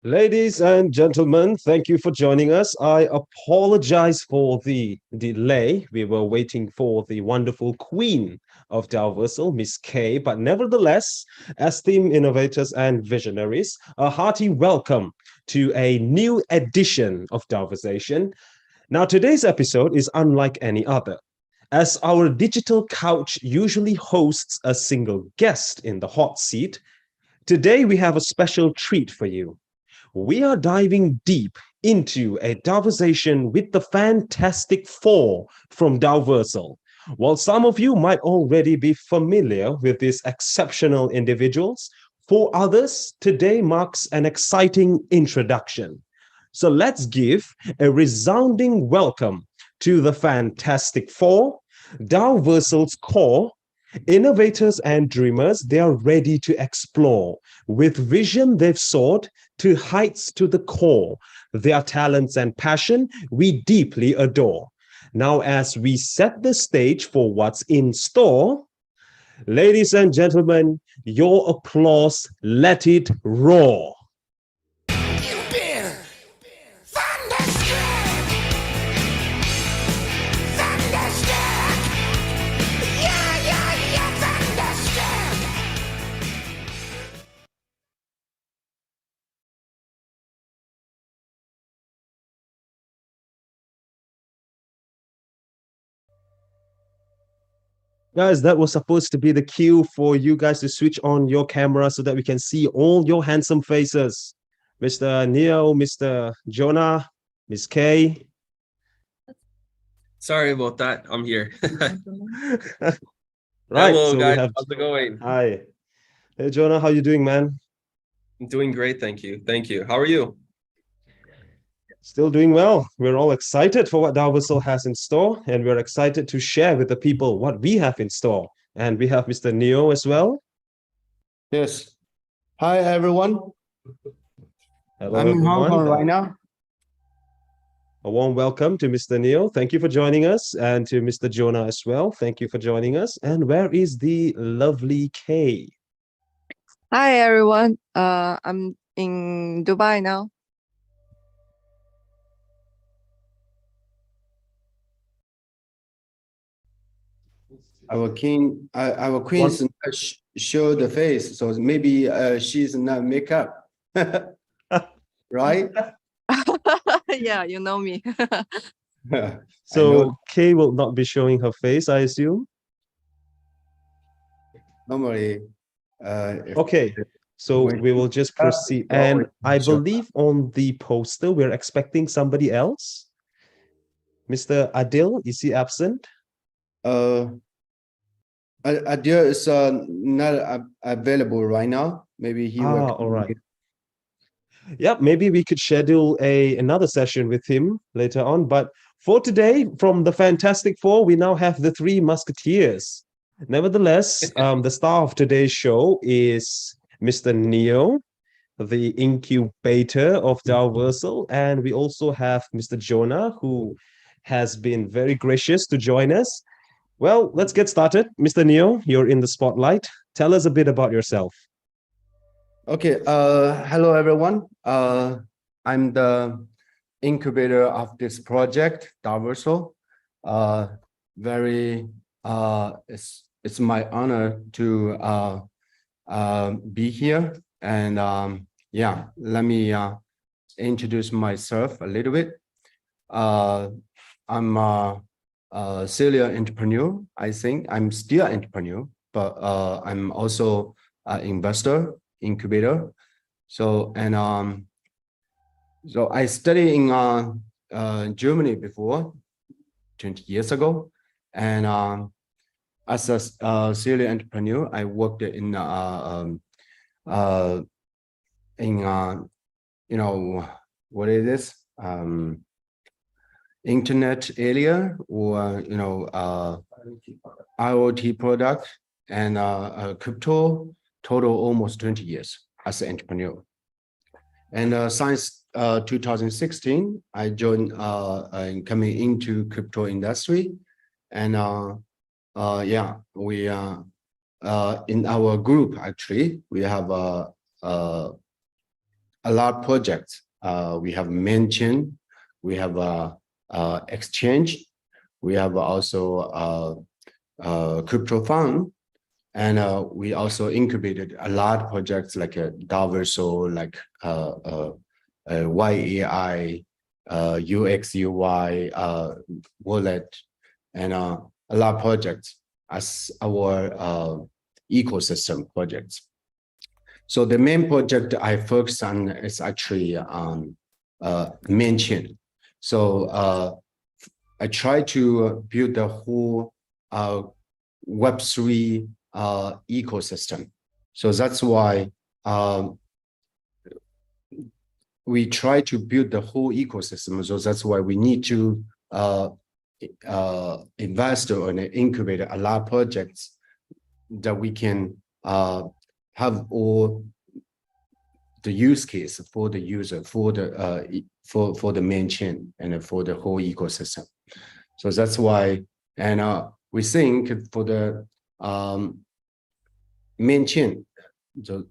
Ladies and gentlemen, thank you for joining us. I apologize for the delay. We were waiting for the wonderful queen of Dalversal, Miss K. But nevertheless, as team innovators and visionaries, a hearty welcome to a new edition of Daoversation. Now, today's episode is unlike any other, as our digital couch usually hosts a single guest in the hot seat. Today, we have a special treat for you. We are diving deep into a Daoversation with the Fantastic Four from Daoversal. While some of you might already be familiar with these exceptional individuals, for others, today marks an exciting introduction. So let's give a resounding welcome to the Fantastic Four, Daoversal's core, innovators and dreamers. They are ready to explore. With vision they've soared to heights to the core. Their talents and passion we deeply adore. Now, as we set the stage for what's in store, ladies and gentlemen, your applause, let it roar. Guys, that was supposed to be the cue for you guys to switch on your camera so that we can see all your handsome faces. Mr. Neo, Mr. Jonah, Miss K. Sorry about that. I'm here. Right, Hello, so we guys. have. How's it going? Hi. Hey, Jonah, how you doing, man? I'm doing great. Thank you. Thank you. How are you? Still doing well. We're all excited for what Daoversal has in store, and we're excited to share with the people what we have in store. And we have Mr. Neo as well. Yes. Hi, everyone. Hello, I'm in Hong everyone. Kong right now. A warm welcome to Mr. Neo. Thank you for joining us, and to Mr. Jonah as well. Thank you for joining us. And where is the lovely Kay? Hi everyone. I'm in Dubai now. Our queen show the face, so maybe she's not makeup, right? Yeah, you know me. So Kay will not be showing her face, I assume. Normally, Okay, so we will just proceed. And I believe on the poster, we're expecting somebody else. Mr. Adil, is he absent? Adil is not available right now. Maybe he will. All right. Yeah, maybe we could schedule another session with him later on. But for today, from the Fantastic Four, we now have the Three Musketeers. Nevertheless, the star of today's show is Mr. Neo, the incubator of Daoversal, and we also have Mr. Jonah, who has been very gracious to join us. Well, let's get started. Mr. Neo, you're in the spotlight. Tell us a bit about yourself. Okay. Hello, everyone. I'm the incubator of this project, Daoversal. It's my honor to be here. And yeah, let me introduce myself a little bit. I'm a serial entrepreneur. I think I'm still an entrepreneur, but I'm also an investor, incubator. So I studied in Germany before, 20 years ago, and as a serial entrepreneur, I worked in you know, what is this? Internet area, or IoT product, and crypto. Total almost 20 years as an entrepreneur. And since 2016, I joined coming into crypto industry. And yeah, we in our group, actually, we have a lot of projects. We have mentioned, we have exchange, we have also crypto fund, and we also incubated a lot of projects like a Daoversation, like YAI, UX UI wallet, and a lot of projects as our ecosystem projects. So the main project I focus on is actually main chain. So I try to build the whole Web3 ecosystem. So that's why we try to build the whole ecosystem. So that's why we need to invest and incubate a lot of projects that we can have all the use case for the user, for the main chain and for the whole ecosystem. So that's why, and we think for the main chain, the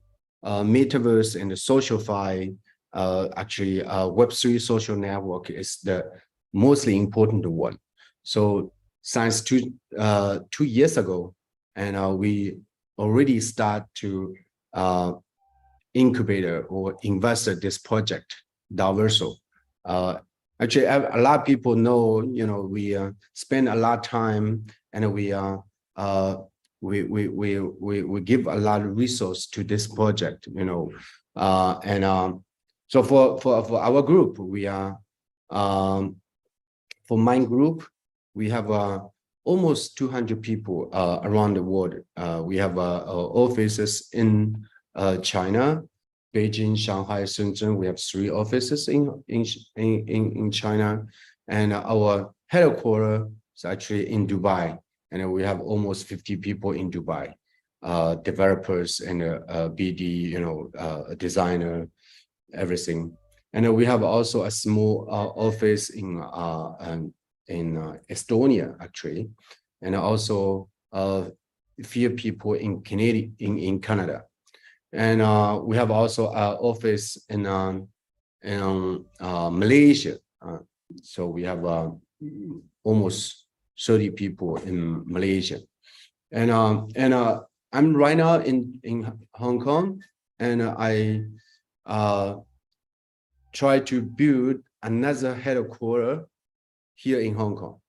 metaverse and the SocialFi, actually Web3 social network is the mostly important one. So since 2 years ago, and we already start to incubator or invested this project, Daoversation. Actually, a lot of people know, we spend a lot of time, and we give a lot of resource to this project, so for our group, we are for my group, we have almost 200 people around the world. We have offices in China, Beijing, Shanghai, Shenzhen. We have 3 offices in China, and our headquarters is actually in Dubai, and we have almost 50 people in Dubai, developers and BD, designer, everything. And we have also a small office in Estonia, actually, and also a few people in Canada. And we have also an office in Malaysia. So we have almost 30 people in Malaysia. And I'm right now in Hong Kong, and I try to build another headquarters here in Hong Kong.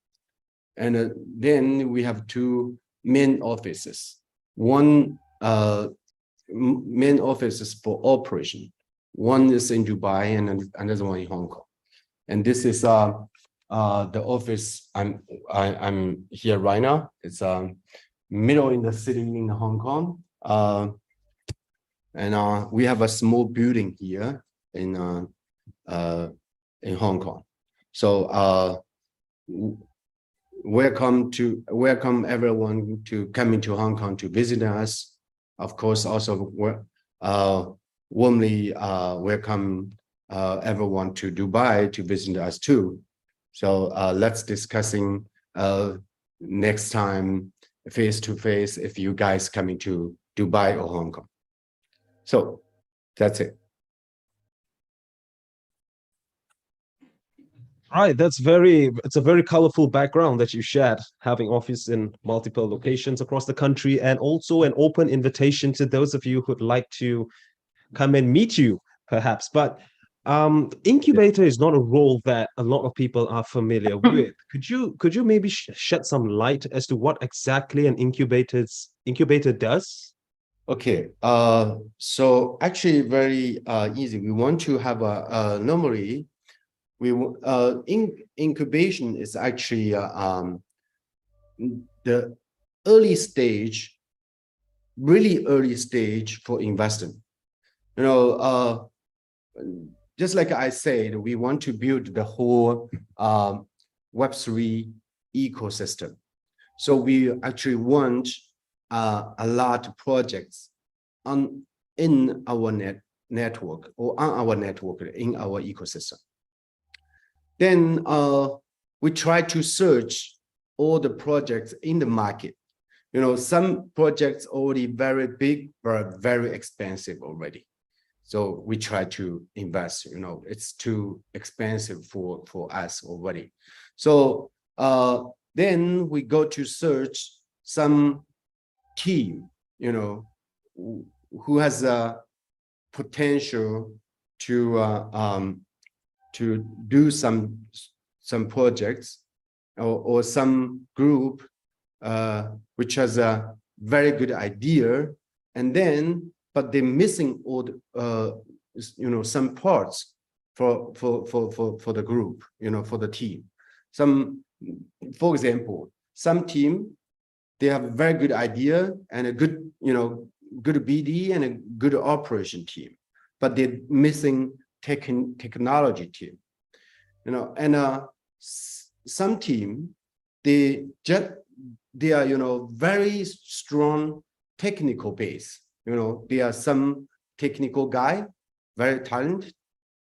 And then we have 2 main offices. One main office is for operation. One is in Dubai and another one in Hong Kong. And this is the office I'm here right now. It's middle in the city in Hong Kong. And we have a small building here in Hong Kong. So welcome everyone to come into Hong Kong to visit us. Of course, also warmly welcome everyone to Dubai to visit us too. So let's discussing next time face to face if you guys coming to Dubai or Hong Kong. So that's it. Right, it's a very colorful background that you shared, having office in multiple locations across the country, and also an open invitation to those of you who'd like to come and meet you, perhaps. But incubator is not a role that a lot of people are familiar with. Could you maybe shed some light as to what exactly an incubator does? Okay, so actually very easy. We want to have normally incubation is actually the early stage, really early stage for investing. Just like I said, we want to build the whole Web3 ecosystem. So we actually want a lot of projects in our network or on our network in our ecosystem. Then we try to search all the projects in the market. Some projects already very big, but very expensive already. So we try to invest, it's too expensive for us already. So then we go to search some team, who has a potential to do some projects or some group which has a very good idea, and then but they're missing all the, some parts for the group, for the team. For example, some team, they have a very good idea and a good, good BD and a good operation team, but they're missing technology team, and some team, they are, very strong technical base. They are some technical guy, very talented,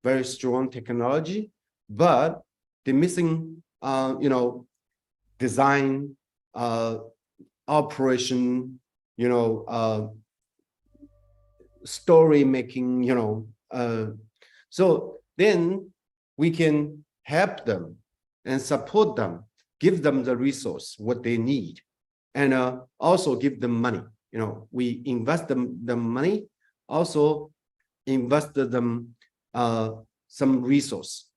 very strong technology, but they're missing, design, operation, story making, so then we can help them and support them, give them the resource, what they need, and also give them money. We invest them money, also invest them some resource,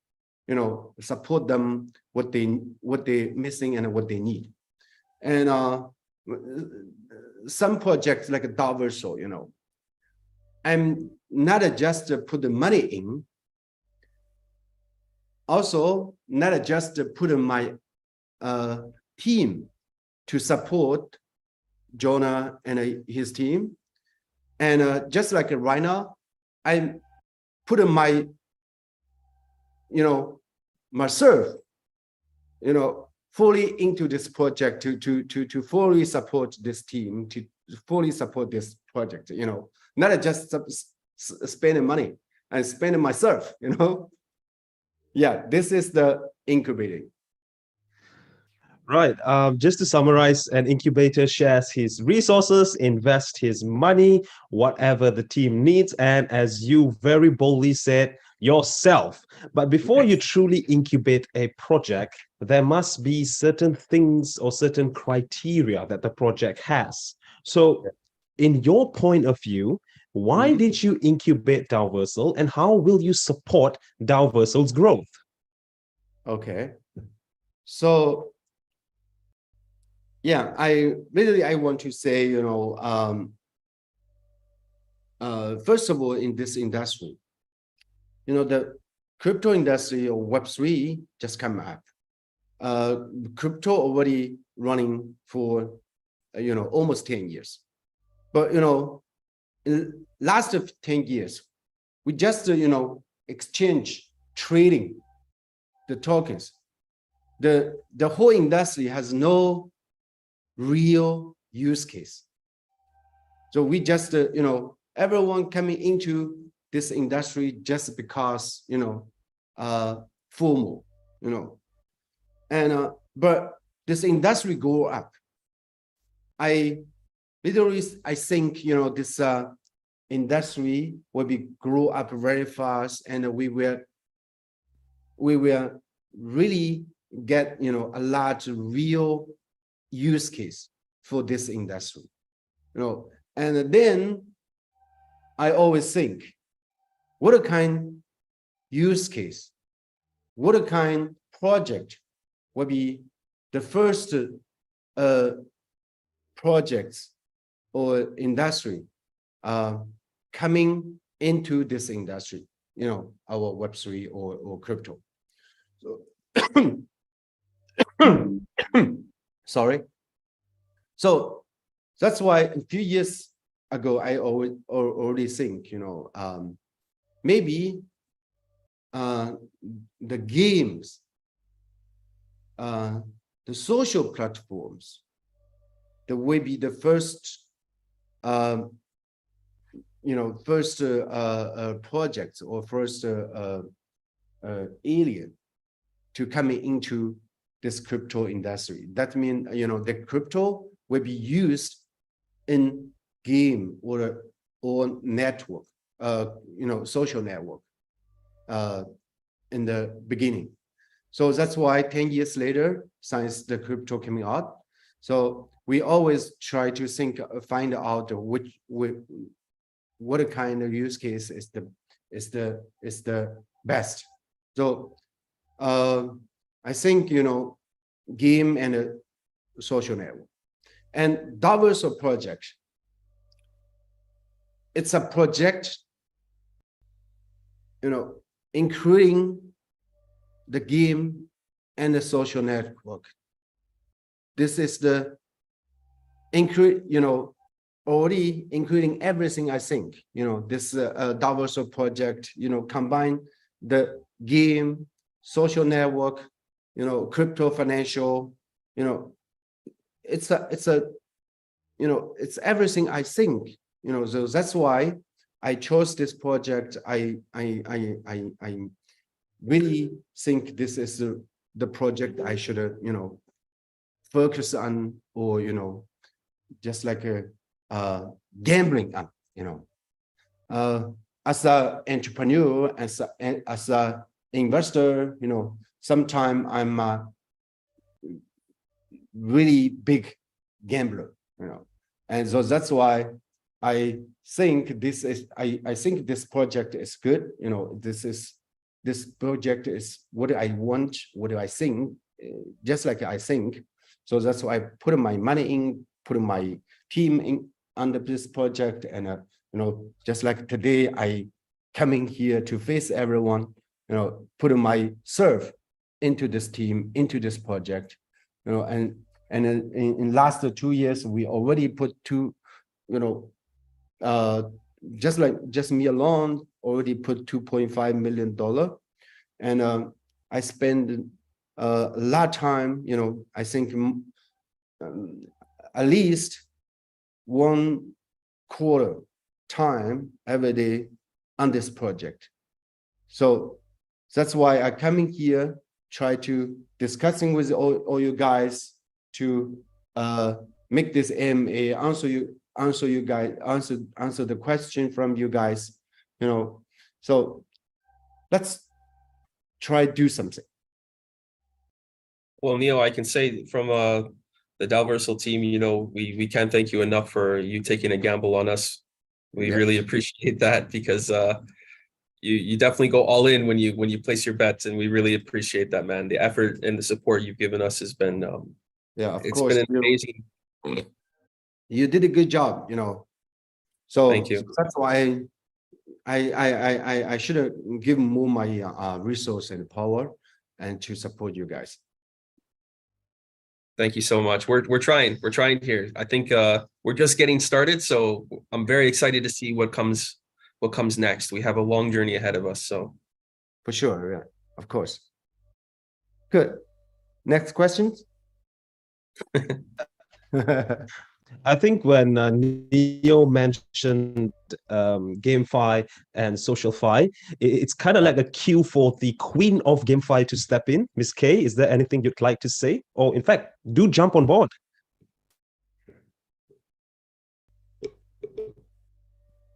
support them what they're missing and what they need. And some projects like a Daoversation, I'm not just to put the money in, also not just to put in my team to support Jonah and his team. And just like right now, I put in my, myself, fully into this project to fully support this team, to fully support this project, not just spending money and spending myself, Yeah, this is the incubating. Right. Just to summarize, an incubator shares his resources, invest his money, whatever the team needs, and as you very boldly said, yourself. But before you truly incubate a project, there must be certain things or certain criteria that the project has. So, in your point of view, why did you incubate Daoversal, and how will you support Daoversal's growth? Okay. So yeah, I want to say, first of all, in this industry, the crypto industry or Web3 just come up. Crypto already running for, almost 10 years. But, in last of 10 years, we just, exchange trading the tokens. The whole industry has no real use case. So we just, everyone coming into this industry just because, formal, and but this industry go up. I think, this industry will be grow up very fast, and we will really get, a large real use case for this industry, and then I always think, what a kind use case, what a kind project will be the first projects or industry coming into this industry, our Web3 or crypto. So sorry. So that's why a few years ago, I already think, maybe the games, the social platforms, that will be the first, projects or first alien to coming into this crypto industry. That means, the crypto will be used in game or network, social network in the beginning. So that's why 10 years later, since the crypto coming out, so we always try to find out what kind of use case is the best. So I think game and a social network and Daoversation project. It's a project, including the game and the social network. This is the already including everything. I think this Daoversation project combine the game, social network, crypto, financial, it's everything. I think so that's why I chose this project. I really think this is the project I should focus on, or just like a gambling on. As an entrepreneur, as a investor, sometimes I'm a really big gambler, and so that's why I think this is I think this project is good. This project is what I want, what do I think, just like I think. So that's why I put my money in, put my team in under this project, and just like today I coming here to face everyone, put myself into this team, into this project, and in last 2 years we already put just me alone already put $2.5 million, and I spend a lot of time, I think at least 1/4 time every day on this project. So that's why I coming here, try to discussing with all you guys to make this AMA, answer you guys, answer the question from you guys, so let's try do something. Well, Neil, I can say from the Daoversation team, we can't thank you enough for you taking a gamble on us. We really appreciate that, because you definitely go all in when you place your bets, and we really appreciate that, man. The effort and the support you've given us has been Of course, been amazing. You did a good job, so Thank you. that's why I should have given more my resource and power and to support you guys. Thank you so much. We're trying here. I think we're just getting started, so I'm very excited to see what comes next. We have a long journey ahead of us, so For sure, yeah, of course. Good. Next questions. I think when Neo mentioned GameFi and SocialFi, it's kind of like a cue for the queen of GameFi to step in. Miss K, is there anything you'd like to say? Or in fact, do jump on board.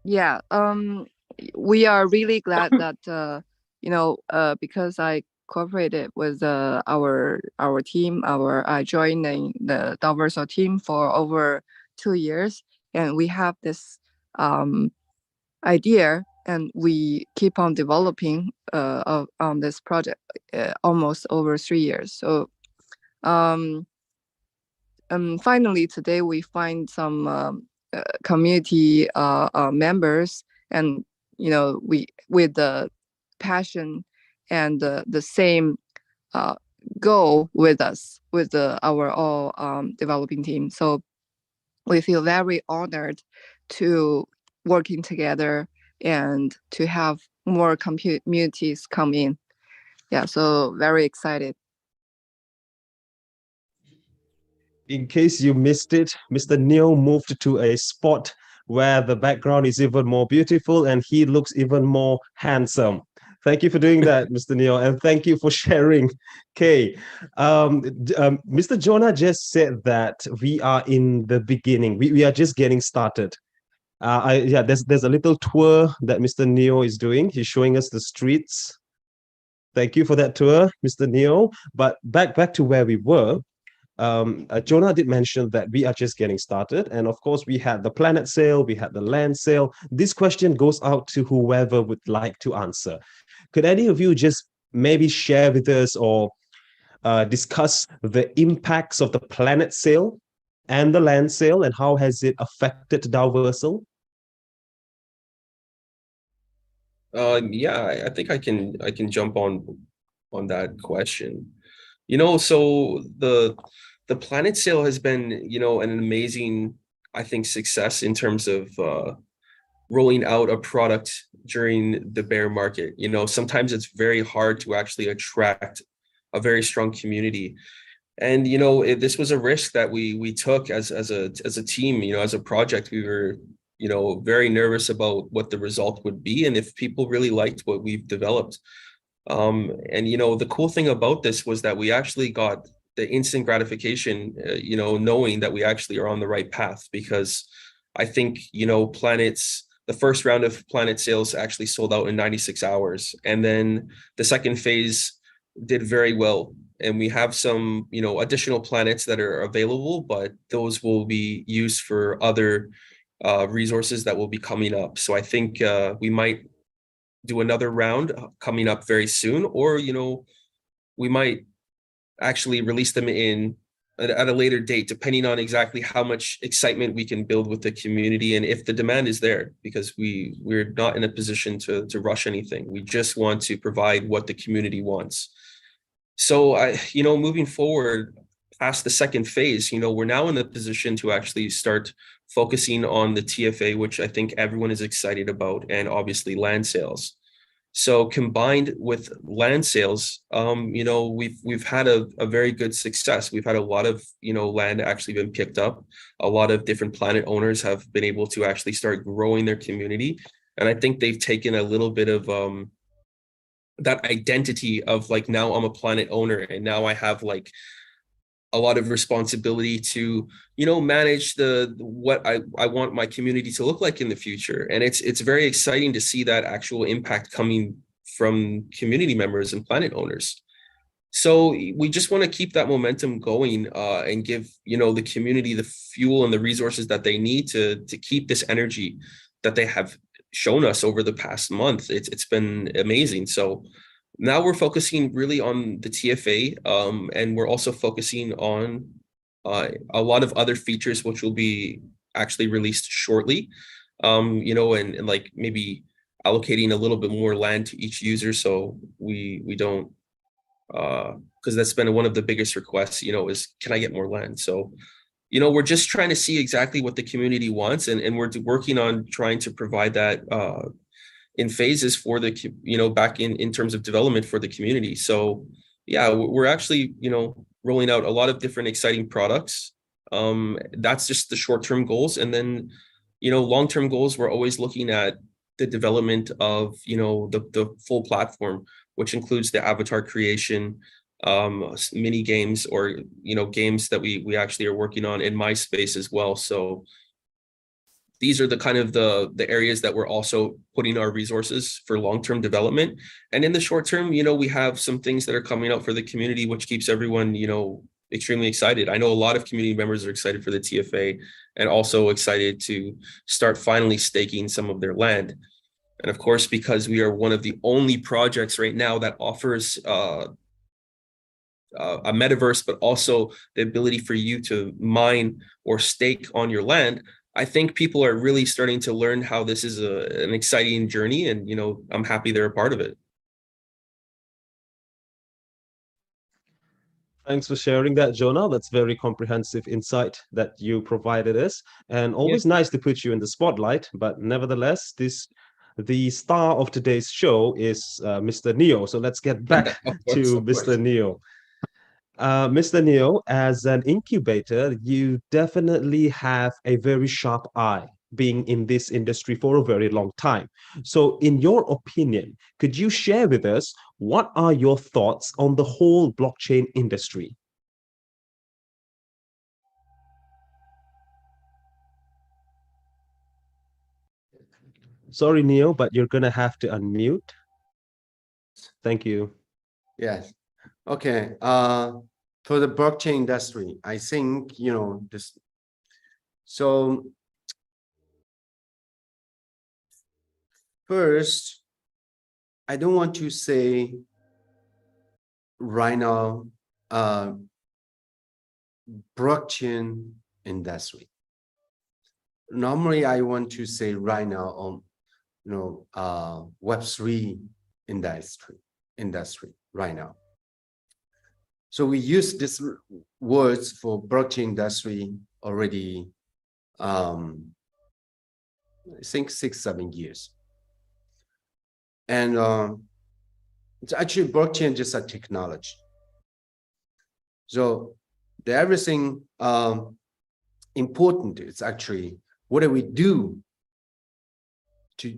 Yeah, we are really glad that because I cooperated with our team. I joined the Daoversation team for over 2 years, and we have this idea, and we keep on developing on this project almost over 3 years. So finally today we find some community members, and we with the passion and the same goal with us, with our all developing team. So we feel very honored to working together and to have more communities come in. Yeah, so very excited. In case you missed it, Mr. Neo moved to a spot where the background is even more beautiful and he looks even more handsome. Thank you for doing that, Mr. Neo, and thank you for sharing. Okay, Mr. Jonah just said that we are in the beginning. We are just getting started. Yeah, there's a little tour that Mr. Neo is doing. He's showing us the streets. Thank you for that tour, Mr. Neo. But back to where we were. Jonah did mention that we are just getting started. And of course, we had the planet sale, we had the land sale. This question goes out to whoever would like to answer. Could any of you just maybe share with us or discuss the impacts of the planet sale and the land sale and how has it affected Dalversal? Yeah, I think I can jump on that question. So the planet sale has been, an amazing, I think, success in terms of rolling out a product during the bear market. Sometimes it's very hard to actually attract a very strong community. And this was a risk that we took as a team, as a project. We were, very nervous about what the result would be and if people really liked what we've developed. And the cool thing about this was that we actually got the instant gratification, knowing that we actually are on the right path, because I think, the first round of planet sales actually sold out in 96 hours. And then the second phase did very well. And we have some, additional planets that are available, but those will be used for other resources that will be coming up. So I think we might do another round coming up very soon, or we might actually release them at a later date, depending on exactly how much excitement we can build with the community and if the demand is there, because we're not in a position to rush anything. We just want to provide what the community wants. So moving forward past the second phase, we're now in the position to actually start focusing on the TFA, which I think everyone is excited about, and obviously land sales. So combined with land sales, we've had a very good success. We've had a lot of, land actually been picked up. A lot of different planet owners have been able to actually start growing their community. And I think they've taken a little bit of that identity of like, now I'm a planet owner and now I have like a lot of responsibility to, manage what I want my community to look like in the future. And it's very exciting to see that actual impact coming from community members and planet owners. So we just want to keep that momentum going and give, the community the fuel and the resources that they need to keep this energy that they have shown us over the past month. It's been amazing. So now we're focusing really on the TFA, and we're also focusing on a lot of other features which will be actually released shortly, and like maybe allocating a little bit more land to each user, so we don't, because that's been one of the biggest requests, is can I get more land? So we're just trying to see exactly what the community wants, and we're working on trying to provide that in phases for the, back in terms of development for the community. So yeah, we're actually, rolling out a lot of different exciting products. That's just the short-term goals. And then, long-term goals, we're always looking at the development of, the full platform, which includes the avatar creation, mini games, or, games that we actually are working on in my space as well. So these are the kind of the areas that we're also putting our resources for long-term development. And in the short term, we have some things that are coming out for the community, which keeps everyone, extremely excited. I know a lot of community members are excited for the TFA and also excited to start finally staking some of their land. And of course, because we are one of the only projects right now that offers a metaverse, but also the ability for you to mine or stake on your land, I think people are really starting to learn how this is an exciting journey, and I'm happy they're a part of it. Thanks for sharing that, Jonah. That's very comprehensive insight that you provided us, and always nice to put you in the spotlight. But nevertheless, the star of today's show is Mr. Neo. So let's get back to Mr. Neo. Mr. Neo, as an incubator, you definitely have a very sharp eye, being in this industry for a very long time. So, in your opinion, could you share with us what are your thoughts on the whole blockchain industry? Sorry, Neil, but you're gonna have to unmute. Thank you. Yes. Okay. For the blockchain industry, I think, this. So first, I don't want to say right now, blockchain industry. Normally, I want to say right now on, Web3 industry right now. So we use these words for blockchain industry already, I think 6-7 years. And it's actually blockchain just a technology. So everything important is actually what do we do to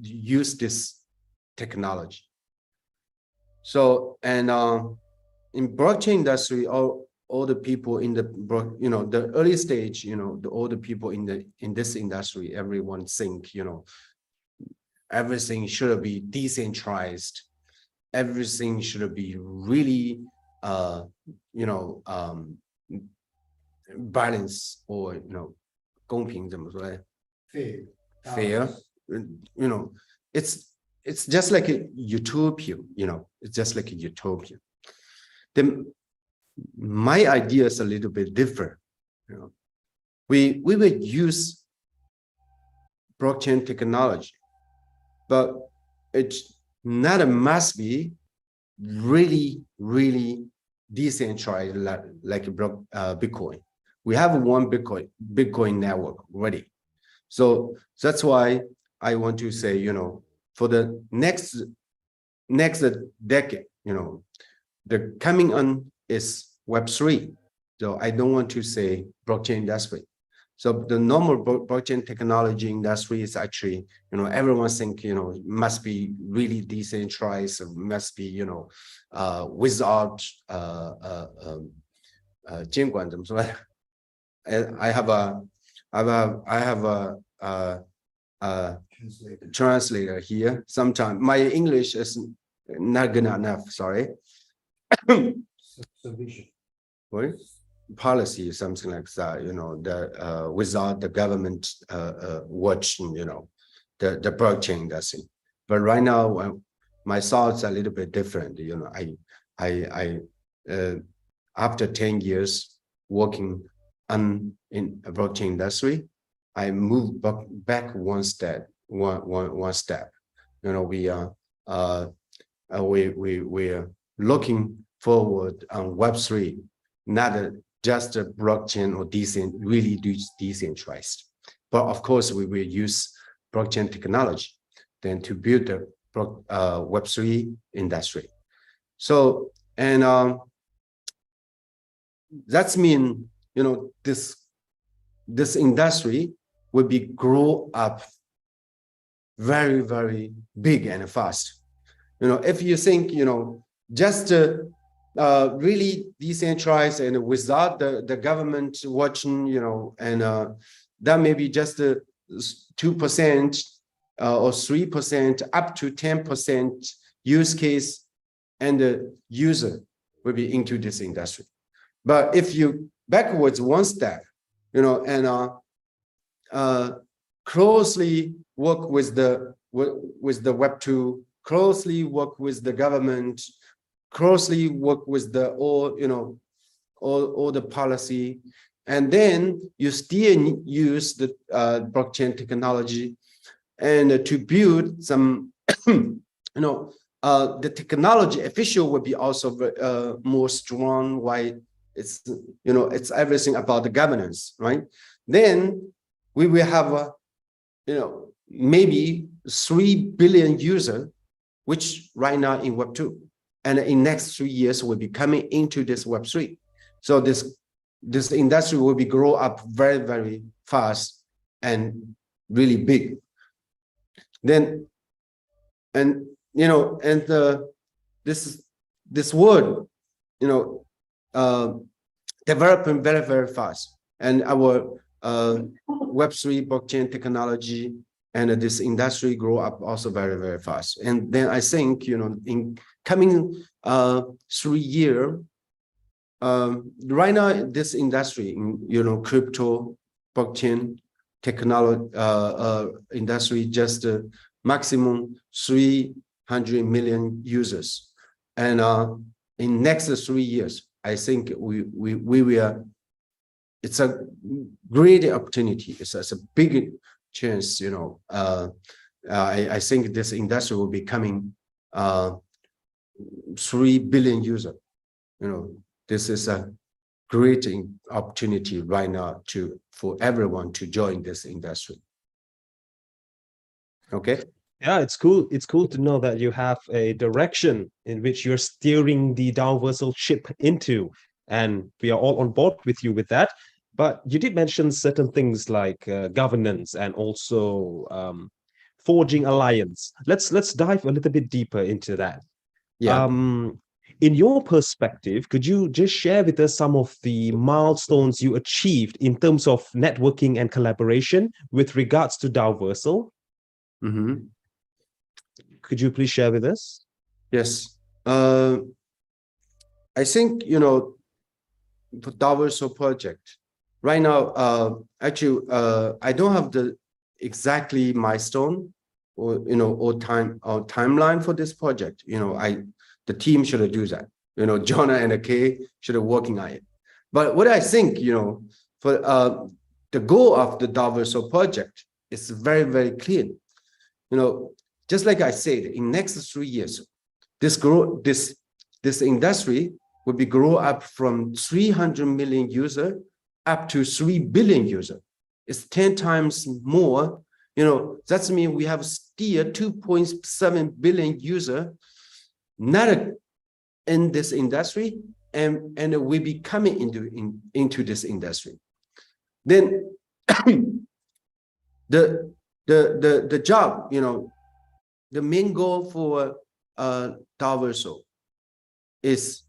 use this technology. So and in blockchain industry, all the people in the the early stage, all the people in this industry, everyone think everything should be decentralized, everything should be really balance or 公平怎么说呢 fair it's just like a utopia, it's just like a utopia. Then my idea is a little bit different. We will use blockchain technology, but it's not a must be really decentralized like Bitcoin. We have one Bitcoin network already. So that's why I want to say, for the next decade, the coming on is Web3. So I don't want to say blockchain industry. So the normal blockchain technology industry is actually, everyone think, must be really decentralized, must be, without 监管怎么说 I have a translator here. Sometimes my English is not good enough. Sorry. What? Policy, something like that. The without the government watching, the blockchain industry. But right now, my thoughts are a little bit different. I after 10 years working in a blockchain industry, I moved back one step. We are looking forward on Web3, not just a blockchain or really decentralized. But of course, we will use blockchain technology then to build the Web3 industry. So, and that's mean, this industry will be grow up very big and fast. If you think, just really decentralized and without the government watching, and that may be just 2% or 3% up to 10% use case, and the user will be into this industry. But if you backwards one step, and closely work with the Web2, closely work with the government, closely work with the all the policy, and then you still use the blockchain technology and to build some the technology official will be also more strong. Why? It's it's everything about the governance, right? Then we will have maybe 3 billion users, which right now in Web2, and in next 3 years will be coming into this Web3. So this industry will be grow up very fast and really big. Then this world developing very fast, and our Web3 blockchain technology, and this industry grow up also very, very fast. And then I think, in coming 3 years, right now, this industry, crypto, blockchain, technology industry, just maximum 300 million users. And in next 3 years, I think we will, it's a great opportunity. It's a big chance, I think this industry will be coming 3 billion user. This is a great opportunity right now for everyone to join this industry. Okay. Yeah, it's cool. It's cool to know that you have a direction in which you're steering the Daoversal ship into, and we are all on board with you with that. But you did mention certain things like governance and also forging alliance. Let's dive a little bit deeper into that. Yeah. In your perspective, could you just share with us some of the milestones you achieved in terms of networking and collaboration with regards to Daoversal? Mm-hmm. Could you please share with us? Yes. I think, for Daoversal project, right now, actually, I don't have the exactly milestone or, or timeline for this project. The team should do that. Jonah and Kay should be working on it. But what I think, for the goal of the Daoversal project is very, very clear. Just like I said, in next 3 years, this industry will be grow up from 300 million user up to 3 billion user. It's 10 times more. That means we have still 2.7 billion user not in this industry, and will be coming into this industry. Then the job, the main goal for Daoversal is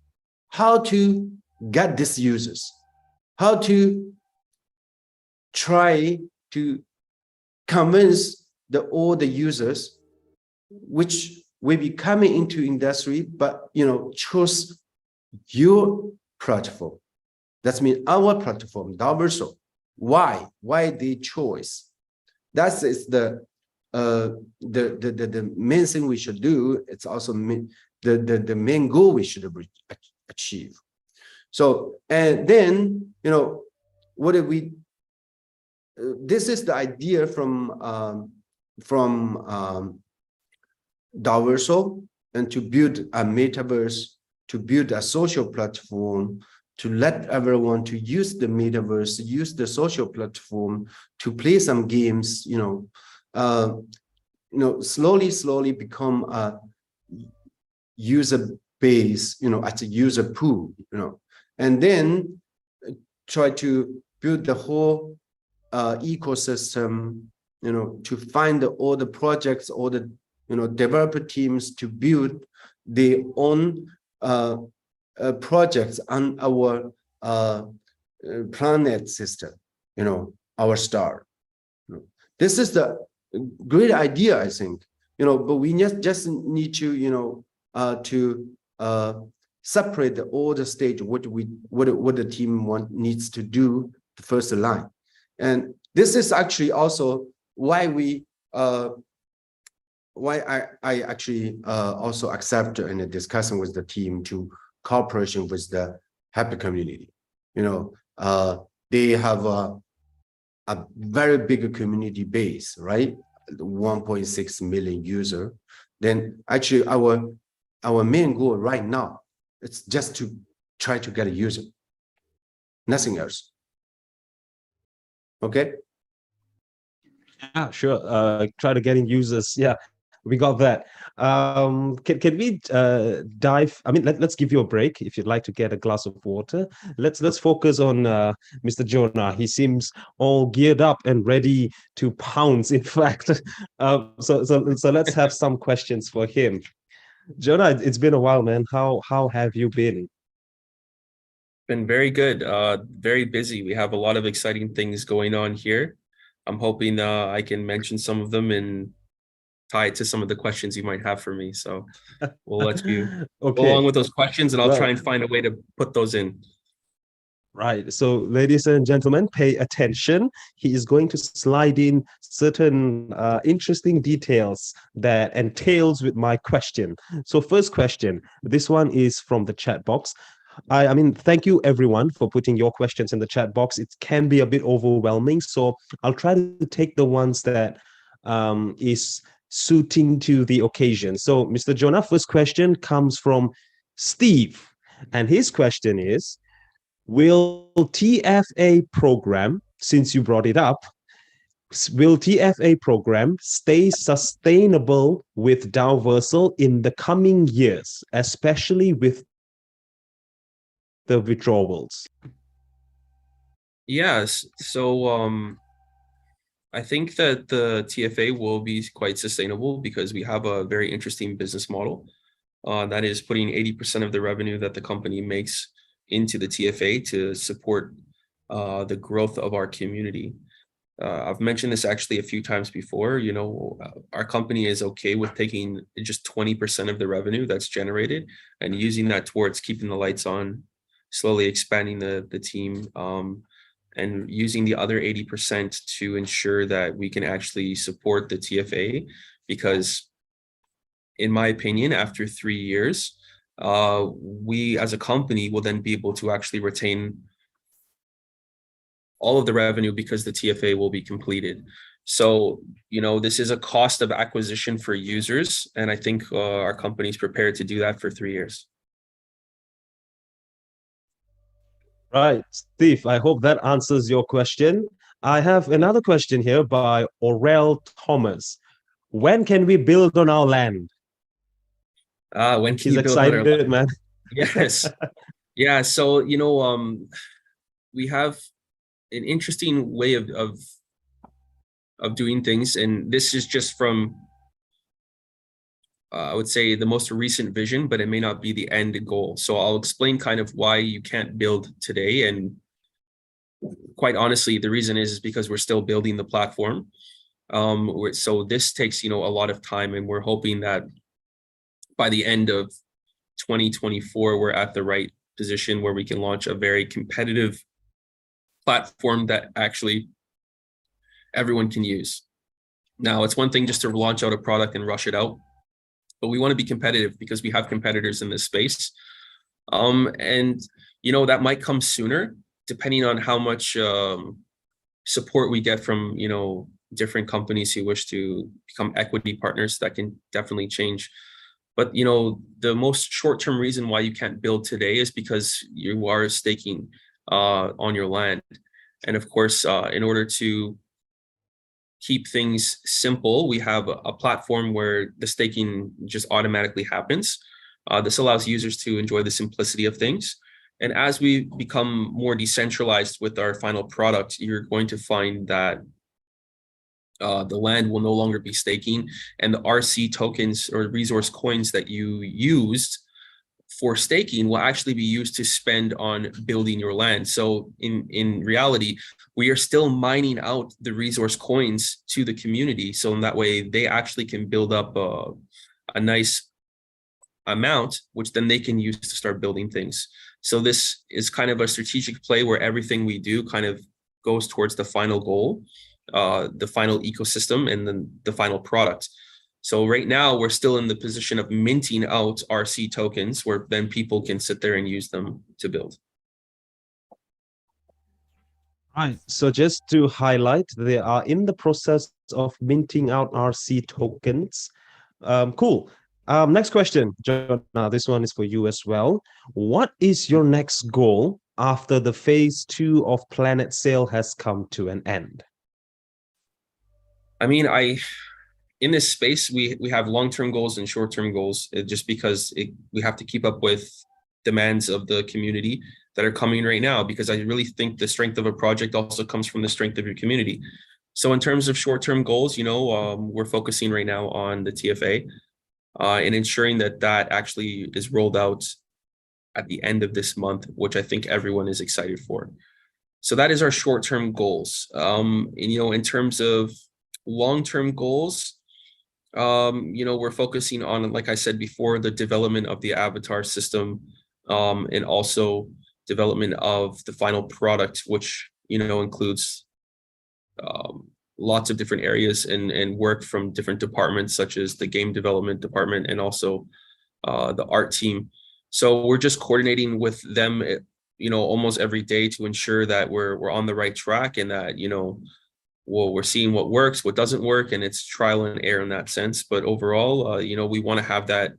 how to get these users, how to try to convince all the users which will be coming into industry, but choose your platform. That means our platform, Daoversal. Why they choose? That is the main thing we should do. It's also the main goal we should achieve. So, and then, what did we, this is the idea from Daoversal, and to build a metaverse, to build a social platform, to let everyone to use the metaverse, use the social platform to play some games, slowly become a user base, as a user pool, and then try to build the whole ecosystem, to find all the projects, all the developer teams to build their own projects on our planet system, our star. This is the great idea, I think, but we just need to, separate all the stage, what the team needs to do the first line. And this is actually also why I actually also accept in a discussion with the team to cooperation with the happy community. They have a very big community base, right? 1.6 million user. Then actually our main goal right now, it's just to try to get a user, nothing else. Okay. Yeah, sure. Try to getting users. Yeah, we got that. Can we dive? I mean, let's give you a break if you'd like to get a glass of water. Let's focus on Mr. Jonah. He seems all geared up and ready to pounce. In fact, so let's have some questions for him. Jonah, it's been a while, man. How have you been? Been very good. Very busy. We have a lot of exciting things going on here. I'm hoping I can mention some of them and tie it to some of the questions you might have for me. So we'll let you go along Okay. with those questions, and I'll try Well, and find a way to put those in. right. So, ladies and gentlemen, pay attention. He is going to slide in certain interesting details that entails with my question. So, first question. This one is from the chat box. I mean, thank you everyone for putting your questions in the chat box. It can be a bit overwhelming, so I'll try to take the ones that is suiting to the occasion. So, Mr. Jonah, first question comes from Steve, and his question is, will TFA program, since you brought it up, will TFA program stay sustainable with Daoversal in the coming years, especially with the withdrawals? Yes. So I think that the TFA will be quite sustainable because we have a very interesting business model that is putting 80% of the revenue that the company makes into the TFA to support the growth of our community. I've mentioned this actually a few times before. You know, our company is okay with taking just 20% of the revenue that's generated and using that towards keeping the lights on, slowly expanding the team, and using the other 80% to ensure that we can actually support the TFA. Because in my opinion, after 3 years, we as a company will then be able to actually retain all of the revenue because the TFA will be completed. So, you know, this is a cost of acquisition for users, and I think our company is prepared to do that for 3 years. Right, Steve, I hope that answers your question. I have another question here by Aurel Thomas. When can we build on our land? When can He's you build on our excited, land? man. Yes. Yeah. So, you know, we have an interesting way of doing things, and this is just from I would say the most recent vision, but it may not be the end goal. So I'll explain kind of why you can't build today. And quite honestly, the reason is because we're still building the platform. So this takes, you know, a lot of time, and we're hoping that by the end of 2024, we're at the right position where we can launch a very competitive platform that actually everyone can use. Now, it's one thing just to launch out a product and rush it out, but we want to be competitive because we have competitors in this space. And, you know, that might come sooner, depending on how much support we get from, you know, different companies who wish to become equity partners. That can definitely change. But, you know, the most short-term reason why you can't build today is because you are staking on your land. And of course, in order to keep things simple, we have a platform where the staking just automatically happens. This allows users to enjoy the simplicity of things. And as we become more decentralized with our final product, you're going to find that the land will no longer be staking, and the RC tokens or resource coins that you used for staking will actually be used to spend on building your land. So in reality, we are still mining out the resource coins to the community. So in that way, they actually can build up a nice amount, which then they can use to start building things. So this is kind of a strategic play where everything we do kind of goes towards the final goal, the final ecosystem, and then the final product. So right now we're still in the position of minting out RC tokens where then people can sit there and use them to build. Right. So just to highlight, they are in the process of minting out RC tokens. Cool. Next question, John. Now, this one is for you as well. What is your next goal after the phase 2 of Planet Sale has come to an end? I mean, in this space, we have long-term goals and short-term goals, just because we have to keep up with demands of the community that are coming right now, because I really think the strength of a project also comes from the strength of your community. So in terms of short-term goals, you know, we're focusing right now on the TFA and ensuring that that actually is rolled out at the end of this month, which I think everyone is excited for. So that is our short-term goals. And in terms of long-term goals, we're focusing on, like I said before, the development of the avatar system, and also development of the final product, which includes lots of different areas and work from different departments, such as the game development department and also the art team. So we're just coordinating with them, almost every day to ensure that we're on the right track, and that we're seeing what works, what doesn't work, and it's trial and error in that sense. But overall, we want to have that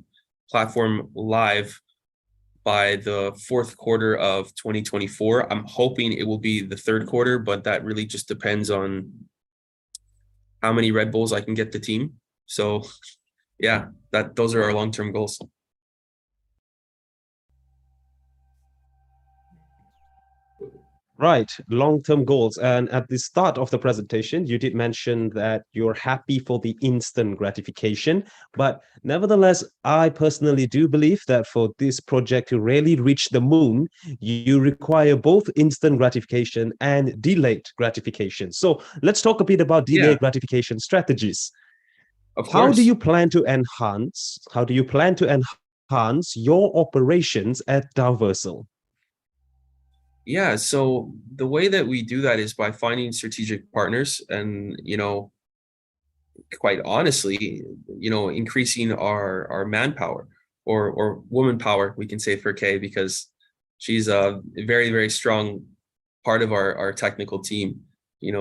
platform live by the fourth quarter of 2024. I'm hoping it will be the third quarter, but that really just depends on how many Red Bulls I can get the team. So yeah, those are our long-term goals. Right, long-term goals. And at the start of the presentation, you did mention that you're happy for the instant gratification. But nevertheless, I personally do believe that for this project to really reach the moon, you require both instant gratification and delayed gratification. So let's talk a bit about delayed gratification strategies. Of course. How do you plan to enhance your operations at Daoversal? Yeah, so the way that we do that is by finding strategic partners and, quite honestly, increasing our manpower or woman power, we can say, for Kay, because she's a very, very strong part of our technical team. We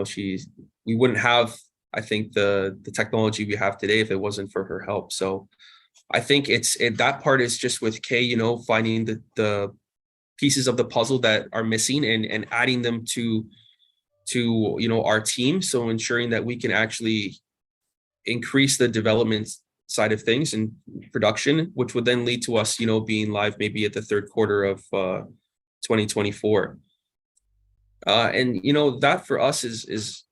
wouldn't have, I think, the technology we have today if it wasn't for her help. So I think that part is just with Kay, finding the pieces of the puzzle that are missing and adding them to our team. So ensuring that we can actually increase the development side of things and production, which would then lead to us, being live maybe at the third quarter of 2024. And that for us is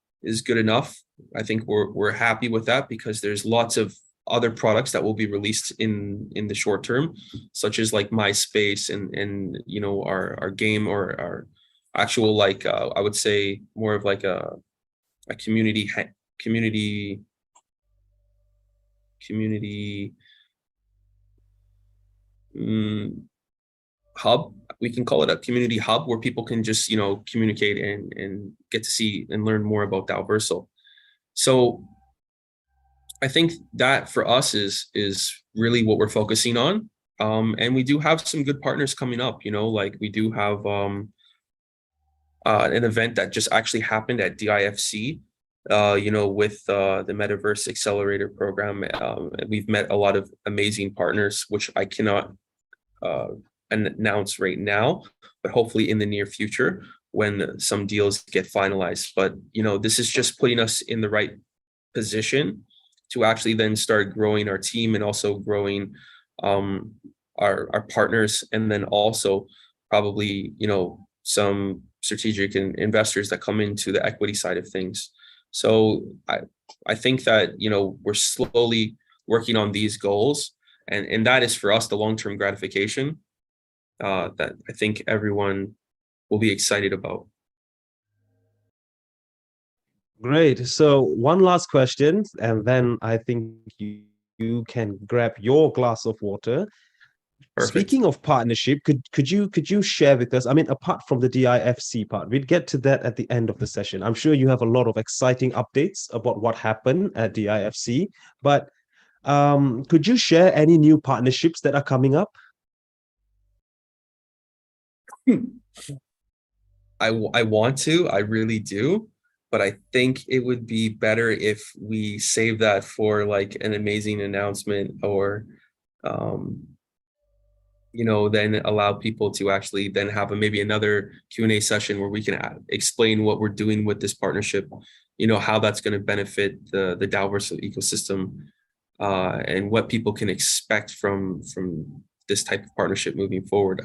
good enough. I think we're happy with that, because there's lots of other products that will be released in the short term, such as like MySpace and our game, or our actual, like I would say more of like a community hub. We can call it a community hub where people can just communicate and get to see and learn more about Daoversal. So I think that for us is really what we're focusing on. And we do have some good partners coming up, like we do have an event that just actually happened at DIFC, with the Metaverse Accelerator program. We've met a lot of amazing partners, which I cannot announce right now, but hopefully in the near future when some deals get finalized. But, this is just putting us in the right position to actually then start growing our team and also growing our partners, and then also probably some strategic investors that come into the equity side of things. So I think that we're slowly working on these goals, and that is for us the long-term gratification that I think everyone will be excited about. Great. So one last question, and then I think you can grab your glass of water. Perfect. Speaking of partnership, could you share with us? I mean, apart from the DIFC part, we'd get to that at the end of the session. I'm sure you have a lot of exciting updates about what happened at DIFC, but could you share any new partnerships that are coming up? I want to, I really do, but I think it would be better if we save that for like an amazing announcement, or then allow people to actually then have maybe another Q&A session where we can explain what we're doing with this partnership, how that's going to benefit the Daoversal ecosystem, and what people can expect from this type of partnership moving forward.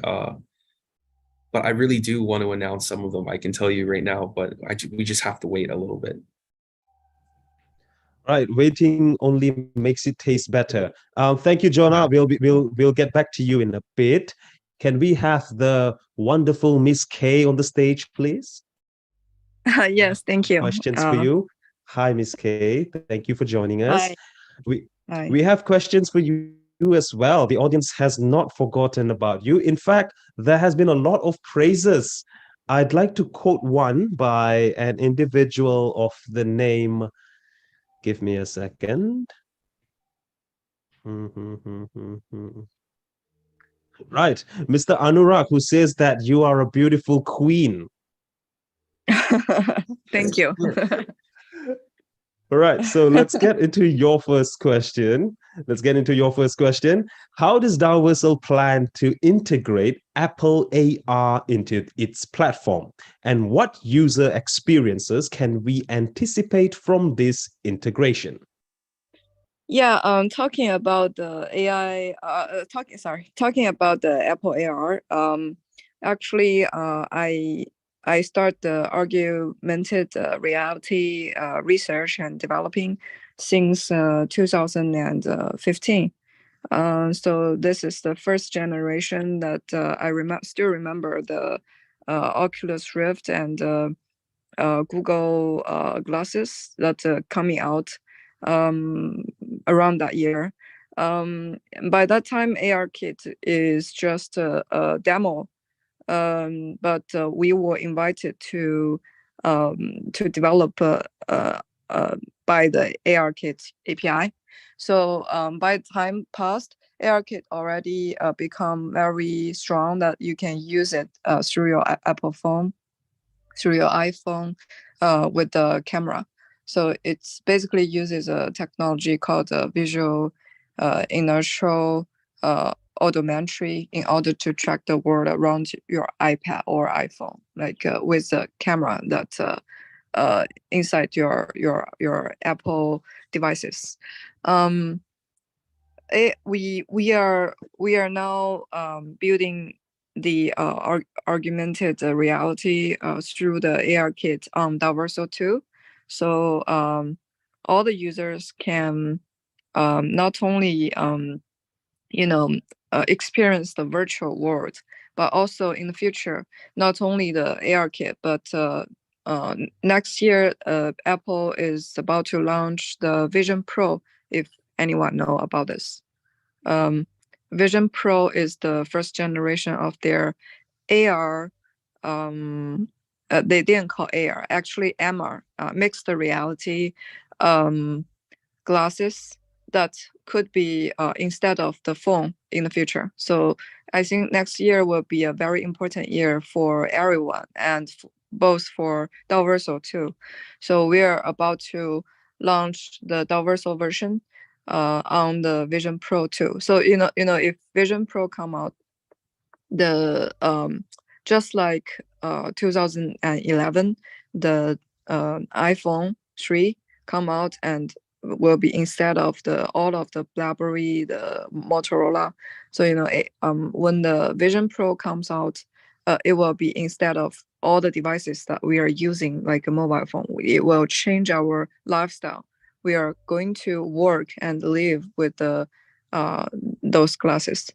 But I really do want to announce some of them, I can tell you right now, but we just have to wait a little bit. Right, waiting only makes it taste better. Thank you, Jonah. We'll get back to you in a bit. Can we have the wonderful Miss K on the stage, please? Yes, thank you. Questions for you. Hi, Miss K. Thank you for joining us. Hi. We Hi. we have questions for you as well. The audience has not forgotten about you. In fact, there has been a lot of praises. I'd like to quote one by an individual of the name. Give me a second. Right, Mr. Anurag, who says that you are a beautiful queen. Thank you. All right, so let's get into your first question. How does Daoversal plan to integrate Apple AR into its platform? And what user experiences can we anticipate from this integration? Yeah, talking about the AI, talking about the Apple AR. Actually, I start the augmented reality research and developing since 2015. So this is the first generation that I still remember the Oculus Rift and Google glasses that coming out around that year. By that time, ARKit is just a demo, but we were invited to develop by the ARKit API. So by the time passed, ARKit already become very strong that you can use it through your Apple phone, through your iPhone with the camera. So it's basically uses a technology called visual inertial odometry in order to track the world around your iPad or iPhone, like with a camera that inside your Apple devices. We are now building the augmented reality through the ARKit on Daoversal 2. So all the users can not only experience the virtual world, but also in the future, not only the ARKit, but next year Apple is about to launch the Vision Pro, if anyone know about this. Vision Pro is the first generation of their AR. They didn't call AR, actually MR, mixed reality glasses that could be instead of the phone in the future. So I think next year will be a very important year for everyone, and both for Daoversal too. So we are about to launch the Daoversal version on the Vision Pro too. So if Vision Pro come out, the just like 2011, the iPhone 3 come out and will be instead of all of the BlackBerry, the Motorola. So when the Vision Pro comes out, it will be instead of all the devices that we are using, like a mobile phone. It will change our lifestyle. We are going to work and live with those glasses.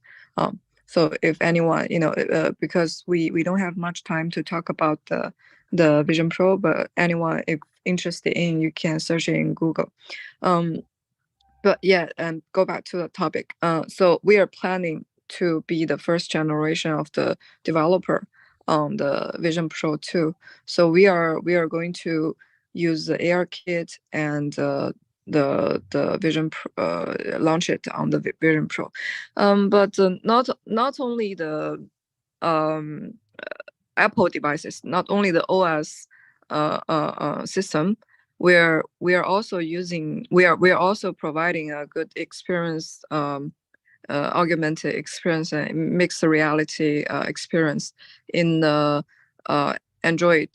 So if anyone, because we don't have much time to talk about the Vision Pro, but anyone if interested in, you can search it in Google. But yeah, and go back to the topic. So we are planning to be the first generation of the developer on the Vision Pro 2. So we are going to use the ARKit and the Vision Pro, launch it on the Vision Pro. But not only the Apple devices, not only the OS system. We are also providing a good experience, augmented experience and mixed reality experience in the Android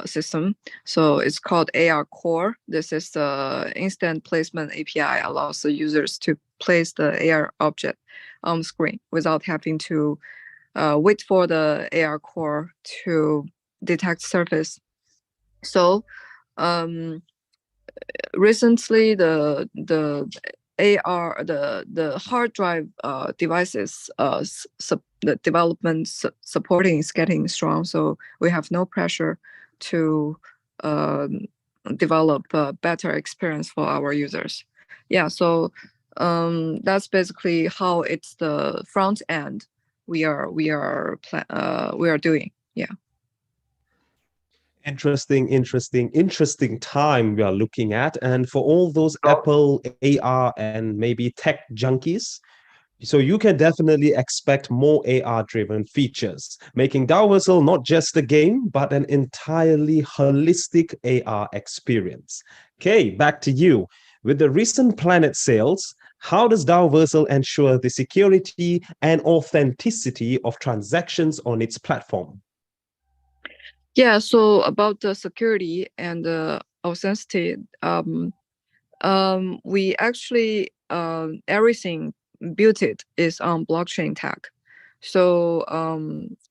system. So it's called AR Core. This is the instant placement API, allows the users to place the AR object on the screen without having to wait for the AR Core to detect surface. So recently the AR, the hard drive devices, the development supporting is getting strong, so we have no pressure to develop a better experience for our users. Yeah, so that's basically how it's the front end we are doing. Yeah. Interesting time we are looking at. And for all those Apple AR and maybe tech junkies, so you can definitely expect more AR-driven features, making Daoversal not just a game, but an entirely holistic AR experience. Okay, back to you. With the recent Planet sales, how does Daoversal ensure the security and authenticity of transactions on its platform? Yeah, so about the security and the authenticity, we actually everything built it is on blockchain tech, so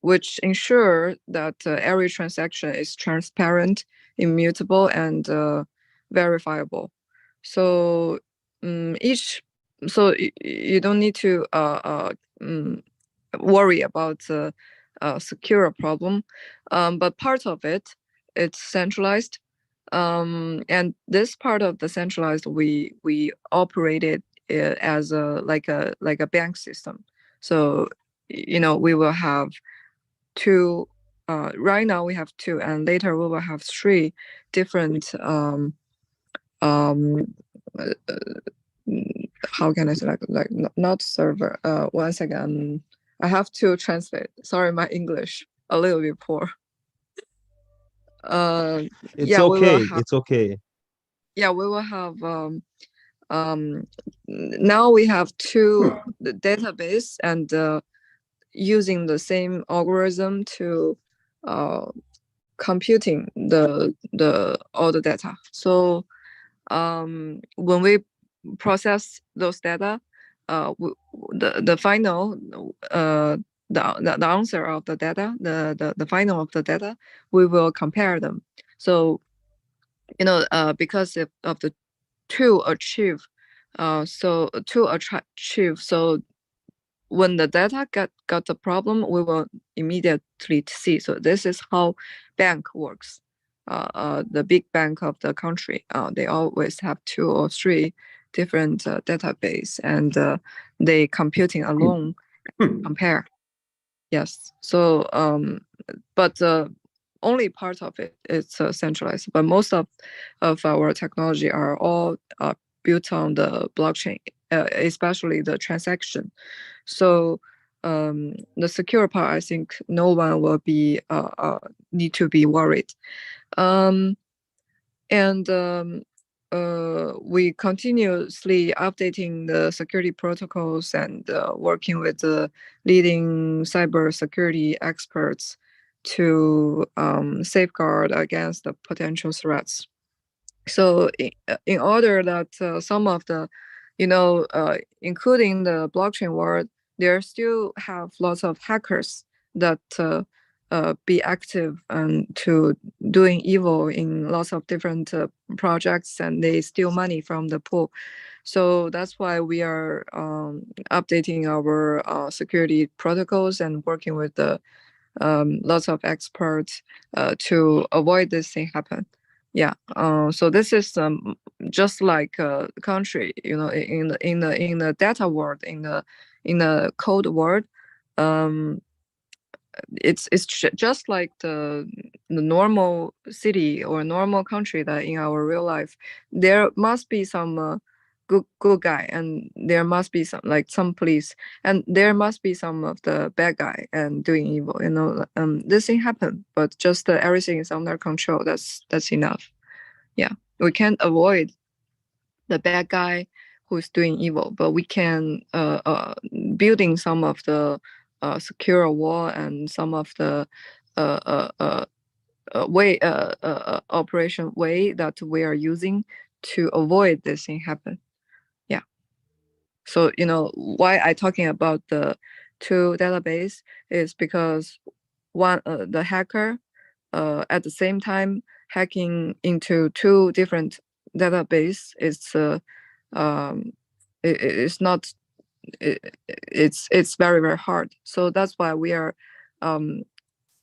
which ensure that every transaction is transparent, immutable, and verifiable. So each so you don't need to worry about secure problem, but part of it it's centralized, and this part of the centralized we operated as a like a bank system. So we will have two. Right now we have two, and later we will have three different um how can I say, like not server. One second, I have to translate. Sorry, my English a little bit poor. It's Yeah, we will okay. have. It's okay. Yeah, we will have. Now we have two the database, and using the same algorithm to computing the all the data. So when we process those data, the final the answer of the data, the final of the data, we will compare them. So because of the to achieve, so when the data got the problem, we will immediately see. So this is how bank works. The big bank of the country, they always have two or three different database, and they computing alone compare. Yes. So but only part of it is centralized, but most of our technology are all built on the blockchain, especially the transaction. So the secure part, I think no one will be need to be worried. And we continuously updating the security protocols and working with the leading cybersecurity experts to safeguard against the potential threats. So in order that some of the, including the blockchain world, there still have lots of hackers that be active and to doing evil in lots of different projects, and they steal money from the pool. So that's why we are updating our security protocols and working with the lots of experts to avoid this thing happen. Yeah. So this is just like a country, in the data world, in the code world. It's just like the normal city or normal country that in our real life there must be some good guy, and there must be some police, and there must be some of the bad guy and doing evil. This thing happen, but just everything is under control. That's enough. Yeah, we can't avoid the bad guy who's doing evil, but we can building some of the secure wall and some of the way operation way that we are using to avoid this thing happen. Yeah. So why I talking about the two database is because one the hacker at the same time hacking into two different database is it's not it's very, very hard. So that's why we are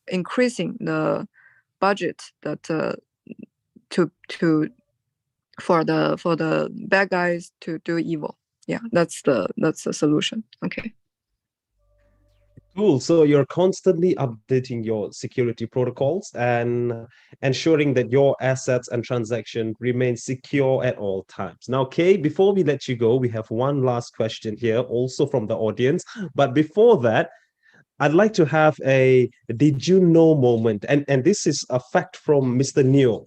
increasing the budget that to for the bad guys to do evil. Yeah, that's the solution. Okay. Cool. So you're constantly updating your security protocols and ensuring that your assets and transaction remain secure at all times. Now, Kay, before we let you go, we have one last question here, also from the audience. But before that, I'd like to have a did you know moment. And this is a fact from Mr. Neo.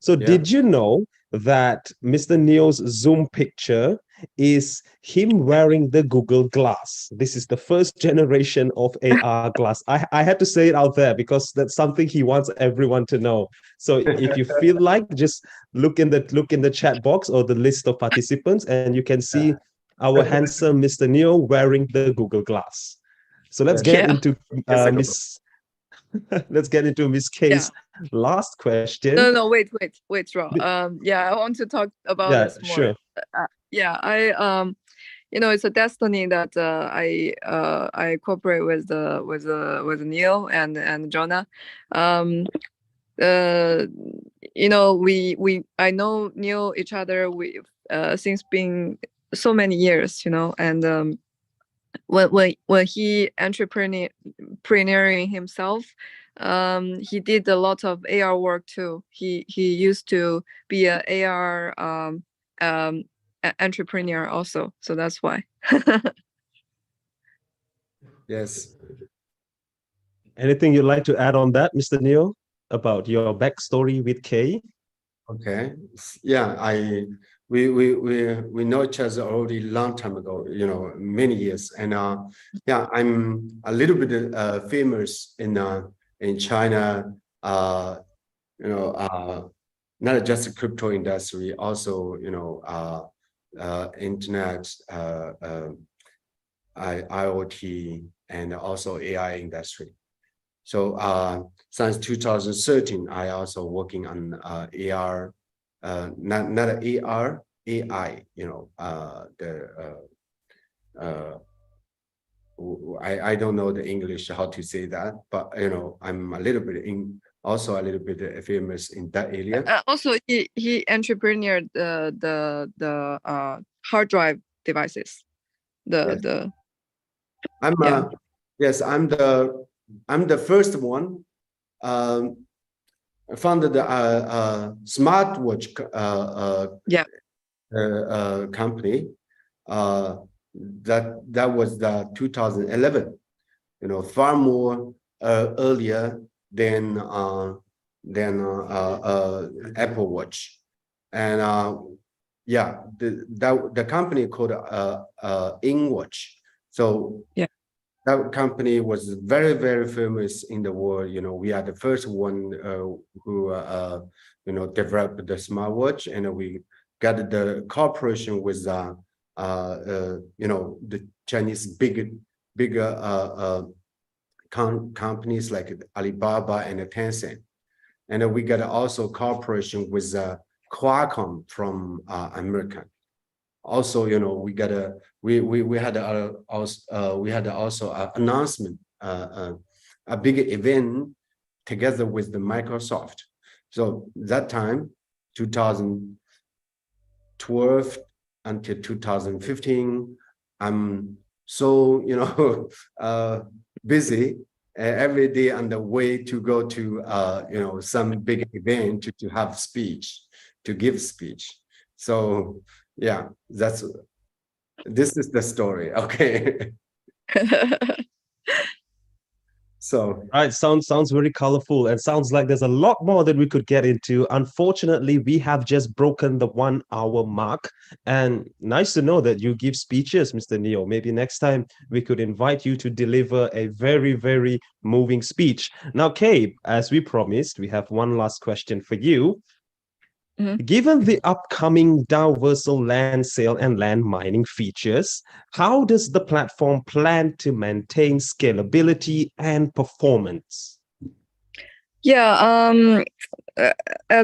So Yeah. did you know that Mr. Neo's Zoom picture is him wearing the Google Glass? This is the first generation of AR glass. I had to say it out there because that's something he wants everyone to know. So if you feel like, just look in the chat box or the list of participants, and you can see our handsome Mr. Neo wearing the Google Glass. So let's get Yeah. into Miss. Let's get into Miss K's last question. No, wait, Ro. Yeah, I want to talk about this more. Sure. Yeah, I it's a destiny that I cooperate with Neil and Jonah. I know Neil each other since being so many years, and when he entrepreneuring himself, he did a lot of AR work too. He used to be an AR entrepreneur also, so that's why. Yes. Anything you'd like to add on that, Mr. Neo, about your backstory with Kay? Okay. Yeah, we know each other already long time ago, many years. And yeah, I'm a little bit famous in China, not just the crypto industry, also, internet, IoT, and also AI industry. So since 2013, I also working on AR, not AR, AI. I don't know the English how to say that, but I'm a little bit also a little bit famous in that area. Also, he entrepreneured the hard drive devices. I'm the first one founded a smartwatch company. That was the 2011. Far more earlier than Apple Watch, and the company called InWatch. So that company was very, very famous in the world. We are the first one who developed the smartwatch, and we got the cooperation with the Chinese bigger companies like Alibaba and Tencent, and we got also cooperation with Qualcomm from America. Also, we had also an announcement, a big event together with the Microsoft. So that time, 2012 until 2015, I'm so busy every day on the way to go to some big event to have speech, to give speech. So yeah, this is the story. Okay. So right, sounds very colorful, and sounds like there's a lot more that we could get into. Unfortunately, we have just broken the 1 hour mark, and nice to know that you give speeches, Mr. Neo. Maybe next time we could invite you to deliver a very, very moving speech. Now, Kay, as we promised, we have one last question for you. Given the upcoming Daoversal land sale and land mining features, how does the platform plan to maintain scalability and performance? As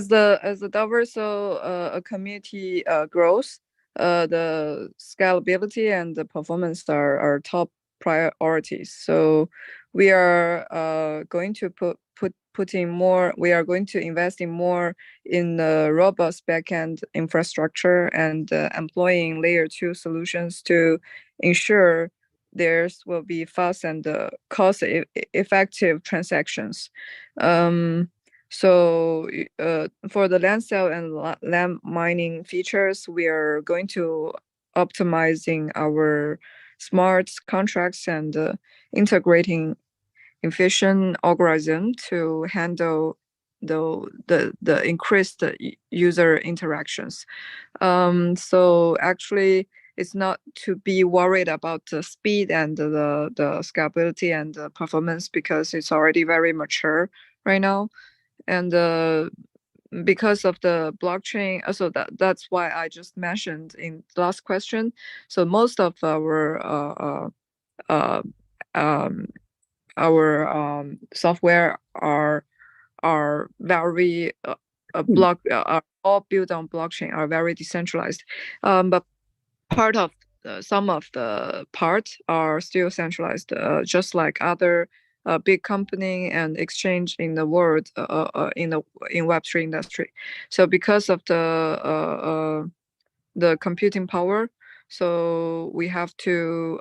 the Daoversal community grows, the scalability and the performance are top priorities. So we are going to putting more. We are going to invest in more in the robust backend infrastructure and employing layer 2 solutions to ensure theirs will be fast and cost-effective transactions. So for the land sale and land mining features, we are going to optimizing our smart contracts and integrating efficient algorithm to handle the increased user interactions. So actually, it's not to be worried about the speed and the scalability and the performance because it's already very mature right now. And because of the blockchain, so that's why I just mentioned in the last question. So most of our software are very are all built on blockchain, are very decentralized. But part of some of the parts are still centralized, just like other big company and exchange in the world in Web3 industry. So because of the computing power, so we have to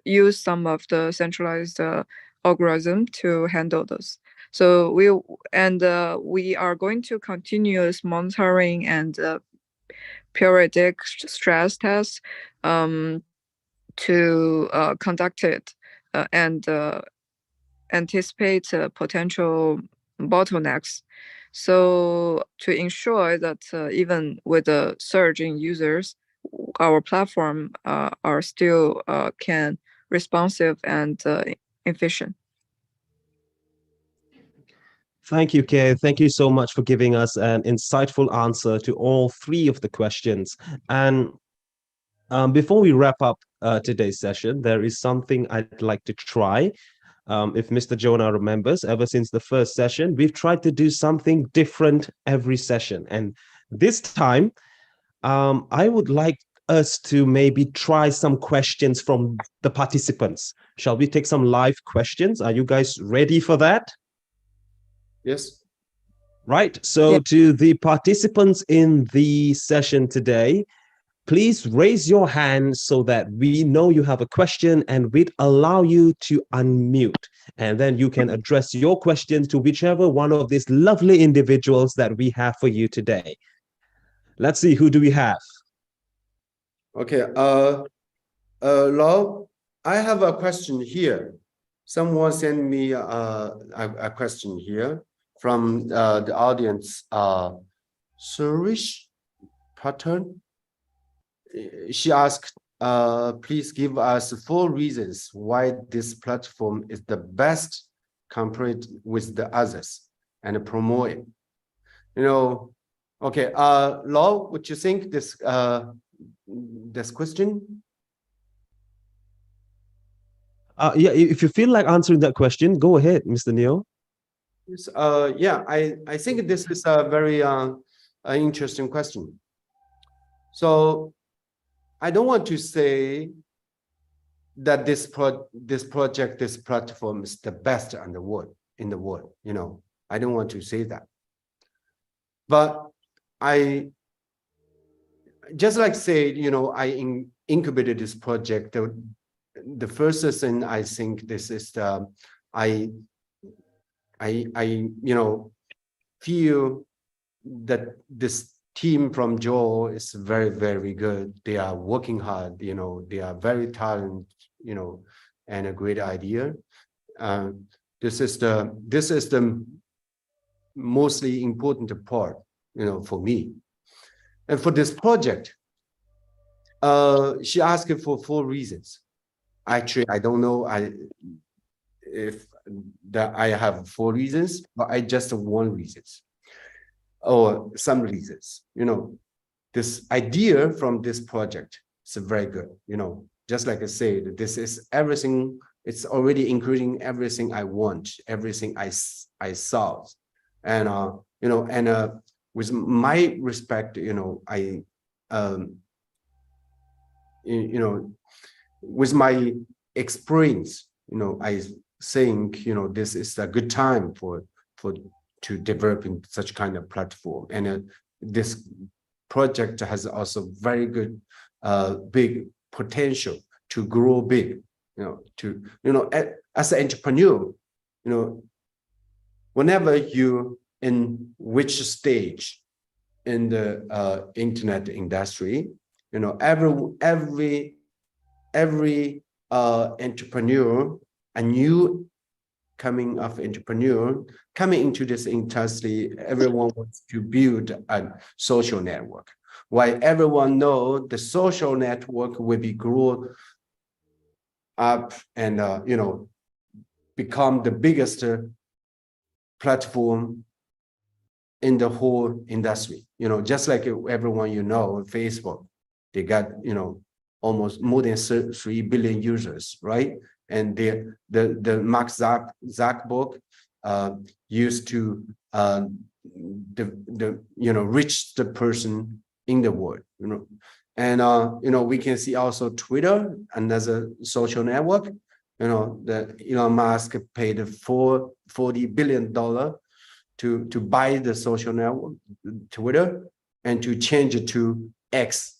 use some of the centralized algorithm to handle those. So we are going to continuous monitoring and periodic stress tests to conduct it and anticipate potential bottlenecks. So to ensure that even with a surge in users, our platform are still can responsive and efficient. Thank you, Kay. Thank you so much for giving us an insightful answer to all three of the questions. And before we wrap up today's session, there is something I'd like to try. If Mr. Jonah remembers, ever since the first session, we've tried to do something different every session. And this time, I would like us to maybe try some questions from the participants. Shall we take some live questions? Are you guys ready for that? Yes. Right. So Yeah. to the participants in the session today, please raise your hand so that we know you have a question and we'd allow you to unmute. And then you can address your questions to whichever one of these lovely individuals that we have for you today. Let's see, who do we have? Okay. Lau, I have a question here. Someone sent me a question here from the audience. Surish Pattern. She asked, please give us 4 reasons why this platform is the best compared with the others and promote it. You know, okay, Lau, would you think this question? Yeah, if you feel like answering that question, go ahead, Mr. Neil. Yes, yeah, I think this is a very interesting question. So I don't want to say that this project, this platform is the best in the world, you know. I don't want to say that. But I just like say, you know, I incubated this project. The first thing I think this is I you know feel that this team from Joel is very, very good. They are working hard, you know, they are very talented, you know, and a great idea. This is the mostly important part, you know, for me. And for this project, she asked for 4 reasons. Actually, I don't know if that I have 4 reasons, but I just have 1 reasons. Or some reasons, you know, this idea from this project is very good, you know, just like I said, this is everything, it's already including everything I want, everything I saw. And, you know, and with my respect, you know, you know, with my experience, you know, I think, you know, this is a good time for to developing such kind of platform. And this project has also very good, big potential to grow big, you know, to, you know, as an entrepreneur, you know, whenever you in which stage in the internet industry, you know, every entrepreneur, a new coming of entrepreneur coming into this industry, everyone wants to build a social network. While everyone know the social network will be grow up and you know, become the biggest platform in the whole industry. You know, just like everyone, you know, Facebook, they got, you know, almost more than 3 billion users, right? And the Mark Zuckerberg used to the you know, richest person in the world, you know. And you know, we can see also Twitter, another social network, you know, that Elon Musk paid $40 billion to buy the social network, Twitter, and to change it to X.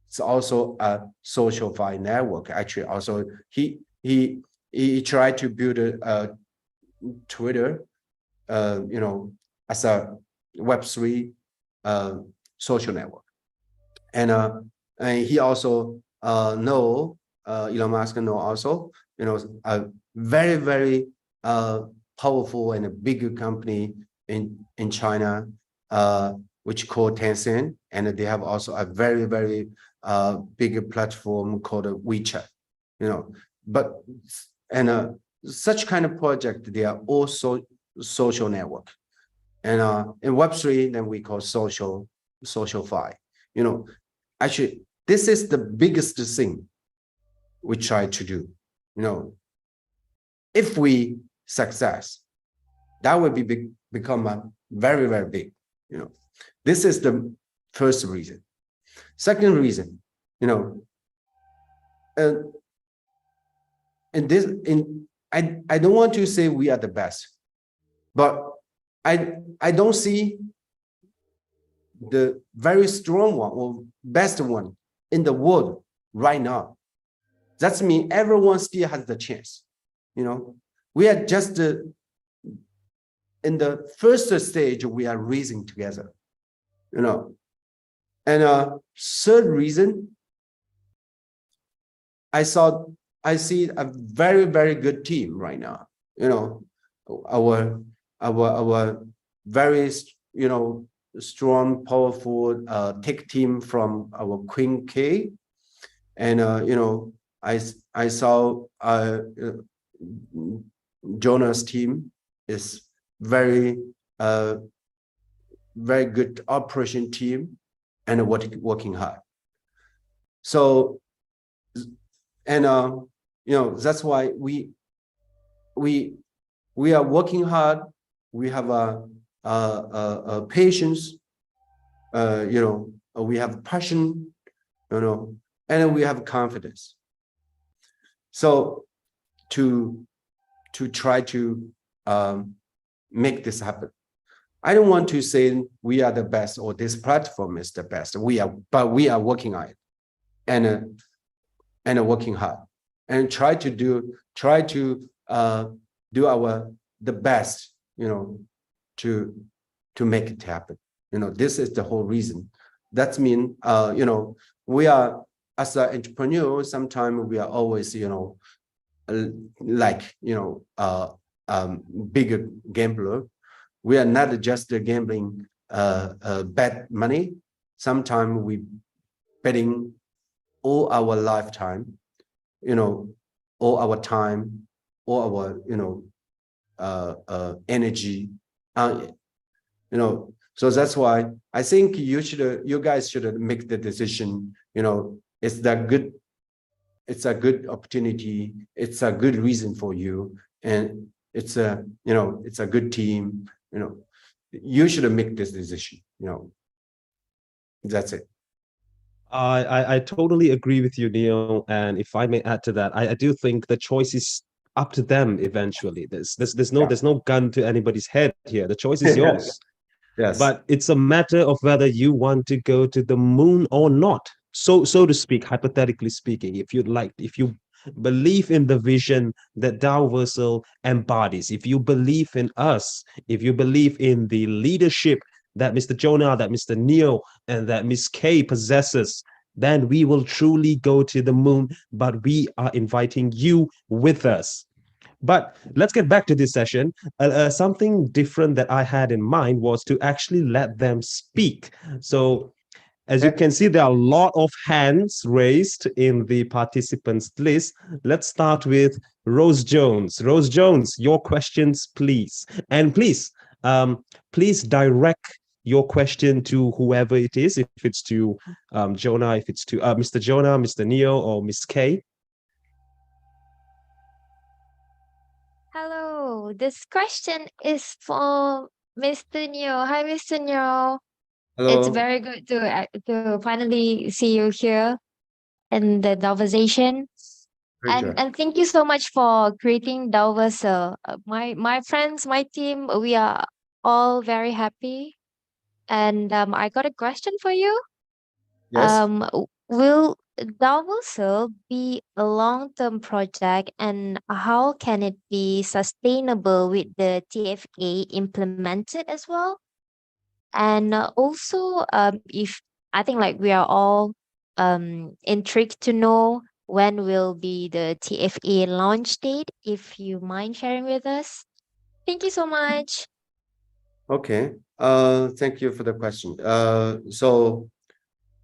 It's also a social file network. Actually, also he tried to build a Twitter, you know, as a Web3 social network, and he also Elon Musk know also, you know, a very powerful and a bigger company in China, which called Tencent, and they have also a very bigger platform called WeChat, you know. But and such kind of project, they are also social network, and in Web3, then we call social fi. You know, actually, this is the biggest thing we try to do. You know, if we success, that will be become a very big. You know, this is the first reason. Second reason, you know, and this I don't want to say we are the best, but I don't see the very strong one or best one in the world right now. That means everyone still has the chance. You know, we are just in the first stage, we are raising together, you know. And third reason, I see a very good team right now. You know, our very, you know, strong, powerful tech team from our Queen K, and you know, I saw Jonah's team is very good operation team and working hard. So, and you know, that's why we are working hard. We have a patience, you know, we have passion, you know, and we have confidence. So to try to make this happen. I don't want to say we are the best or this platform is the best. But we are working on it and working hard and try to do the best, you know, to make it happen. You know, this is the whole reason. That means, you know, we are, as an entrepreneur, sometimes we are always, you know, like, you know, bigger gambler. We are not just gambling bad money. Sometimes we betting all our lifetime, you know, all our time, all our, you know, energy, you know. So that's why I think you guys should make the decision. You know, it's a good opportunity. It's a good reason for you, and it's a, you know, it's a good team. You know, you should make this decision. You know, that's it. I totally agree with you, Neil. And if I may add to that, I do think the choice is up to them eventually. There's no gun to anybody's head here. The choice is yours. Yes. But it's a matter of whether you want to go to the moon or not. So to speak, hypothetically speaking, if you believe in the vision that Daoversal embodies, if you believe in us, if you believe in the leadership that Mr. Jonah, that Mr. Neo, and that Miss K possesses, then we will truly go to the moon. But we are inviting you with us. But let's get back to this session. Something different that I had in mind was to actually let them speak. So, as you can see, there are a lot of hands raised in the participants list. Let's start with Rose Jones. Rose Jones, your questions, please. And please direct your question to whoever it is, if it's to Jonah, if it's to Mr. Jonah, Mr. Neo, or Miss K. Hello, this question is for Mr. Neo. Hi, Mr. Neo. It's Hello. very good to finally see you here in the Daoversation. Pleasure. And thank you so much for creating Daoverse. My friends, my team, we are all very happy. And I got a question for you. Yes. Will Daoverse be a long-term project, and how can it be sustainable with the TFA implemented as well? And also, if I think like we are all intrigued to know when will be the TFA launch date, if you mind sharing with us. Thank you so much. Okay. Thank you for the question. So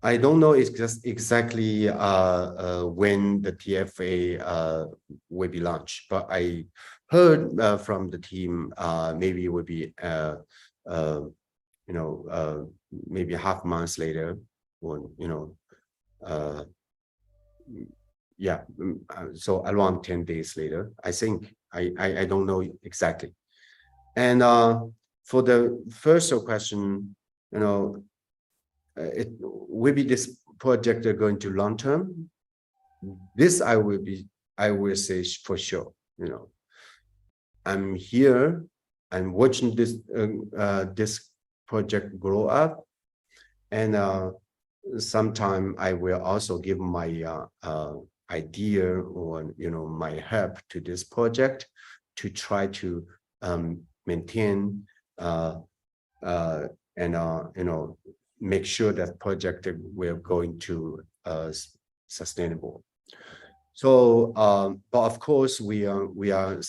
I don't know exactly when the TFA will be launched, but I heard from the team maybe it will be maybe half months later, or so around 10 days later. I think I don't know exactly. And for the first question, it will be this project going to long term. This I will say for sure. I'm here. I'm watching this project grow up, and sometime I will also give my idea or my help to this project to try to maintain and make sure that project will going to sustainable. So, but of course, we will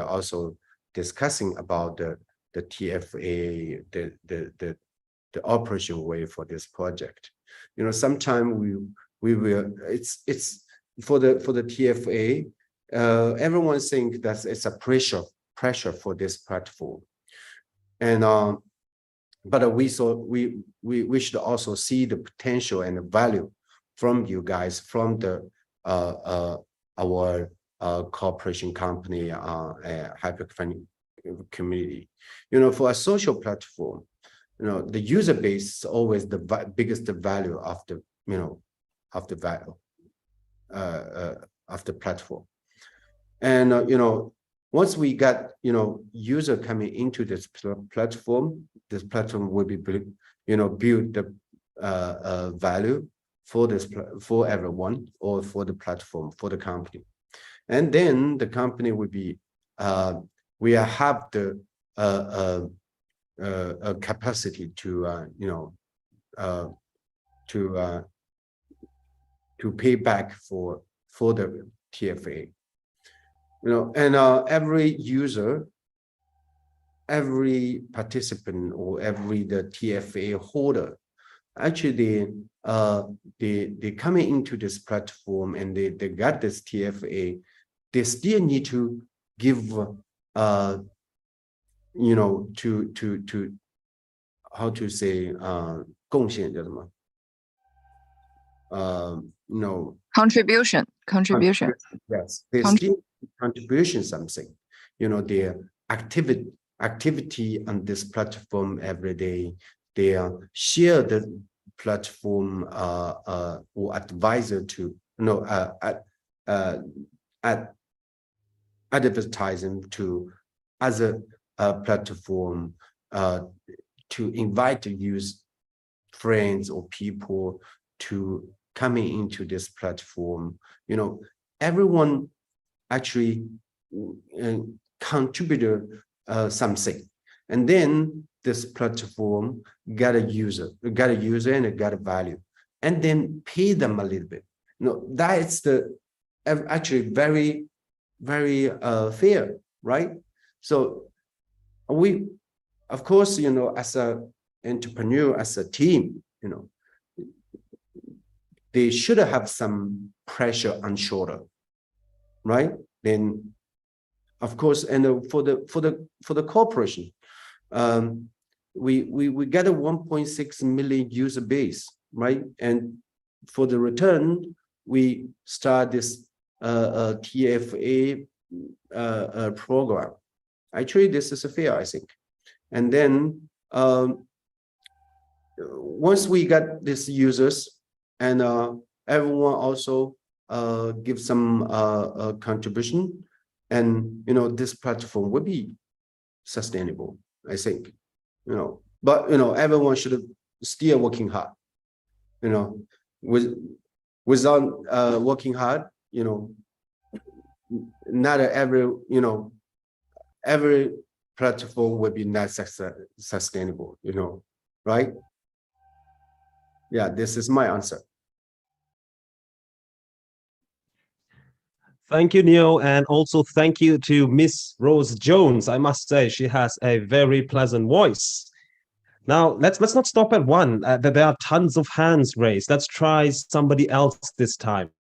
also discussing about the TFA, the operation way for this project. Sometime we will. It's for the TFA. Everyone think that it's a pressure for this platform, and but we should also see the potential and the value from you guys, from the our cooperation company, hyperfunding community. For a social platform, the user base is always the biggest value of the of the value of the platform. And once we got user coming into this platform will be build the value for for everyone, or for the platform, for the company. And then the company will be we have the capacity to to pay back for the TFA. And every user, every participant, or every the TFA holder, actually they coming into this platform and they got this TFA, they still need to give to how to say 贡献叫什么 Contribution. Yes, they still contribution something. Their activity on this platform every day. They share the platform or advisor to at advertising to other platform to invite to use friends or people to coming into this platform. Everyone actually contributed something, and then this platform got a user and it got a value, and then pay them a little bit. That's the actually very, very fair, right? So we, of course, as a entrepreneur, as a team, they should have some pressure on shoulder, right? Then, of course, and for the corporation, we get a 1.6 million user base, right? And for the return, we start this TFA program. Actually, this is fair, I think. And then once we got these users, and everyone also give some contribution, and this platform will be sustainable, I think. But everyone should still working hard. Without working hard, not every platform will be not sustainable, right? Yeah, this is my answer. Thank you, Neo, and also thank you to Miss Rose Jones. I must say she has a very pleasant voice. Now let's not stop at one. There are tons of hands raised. Let's try somebody else this time.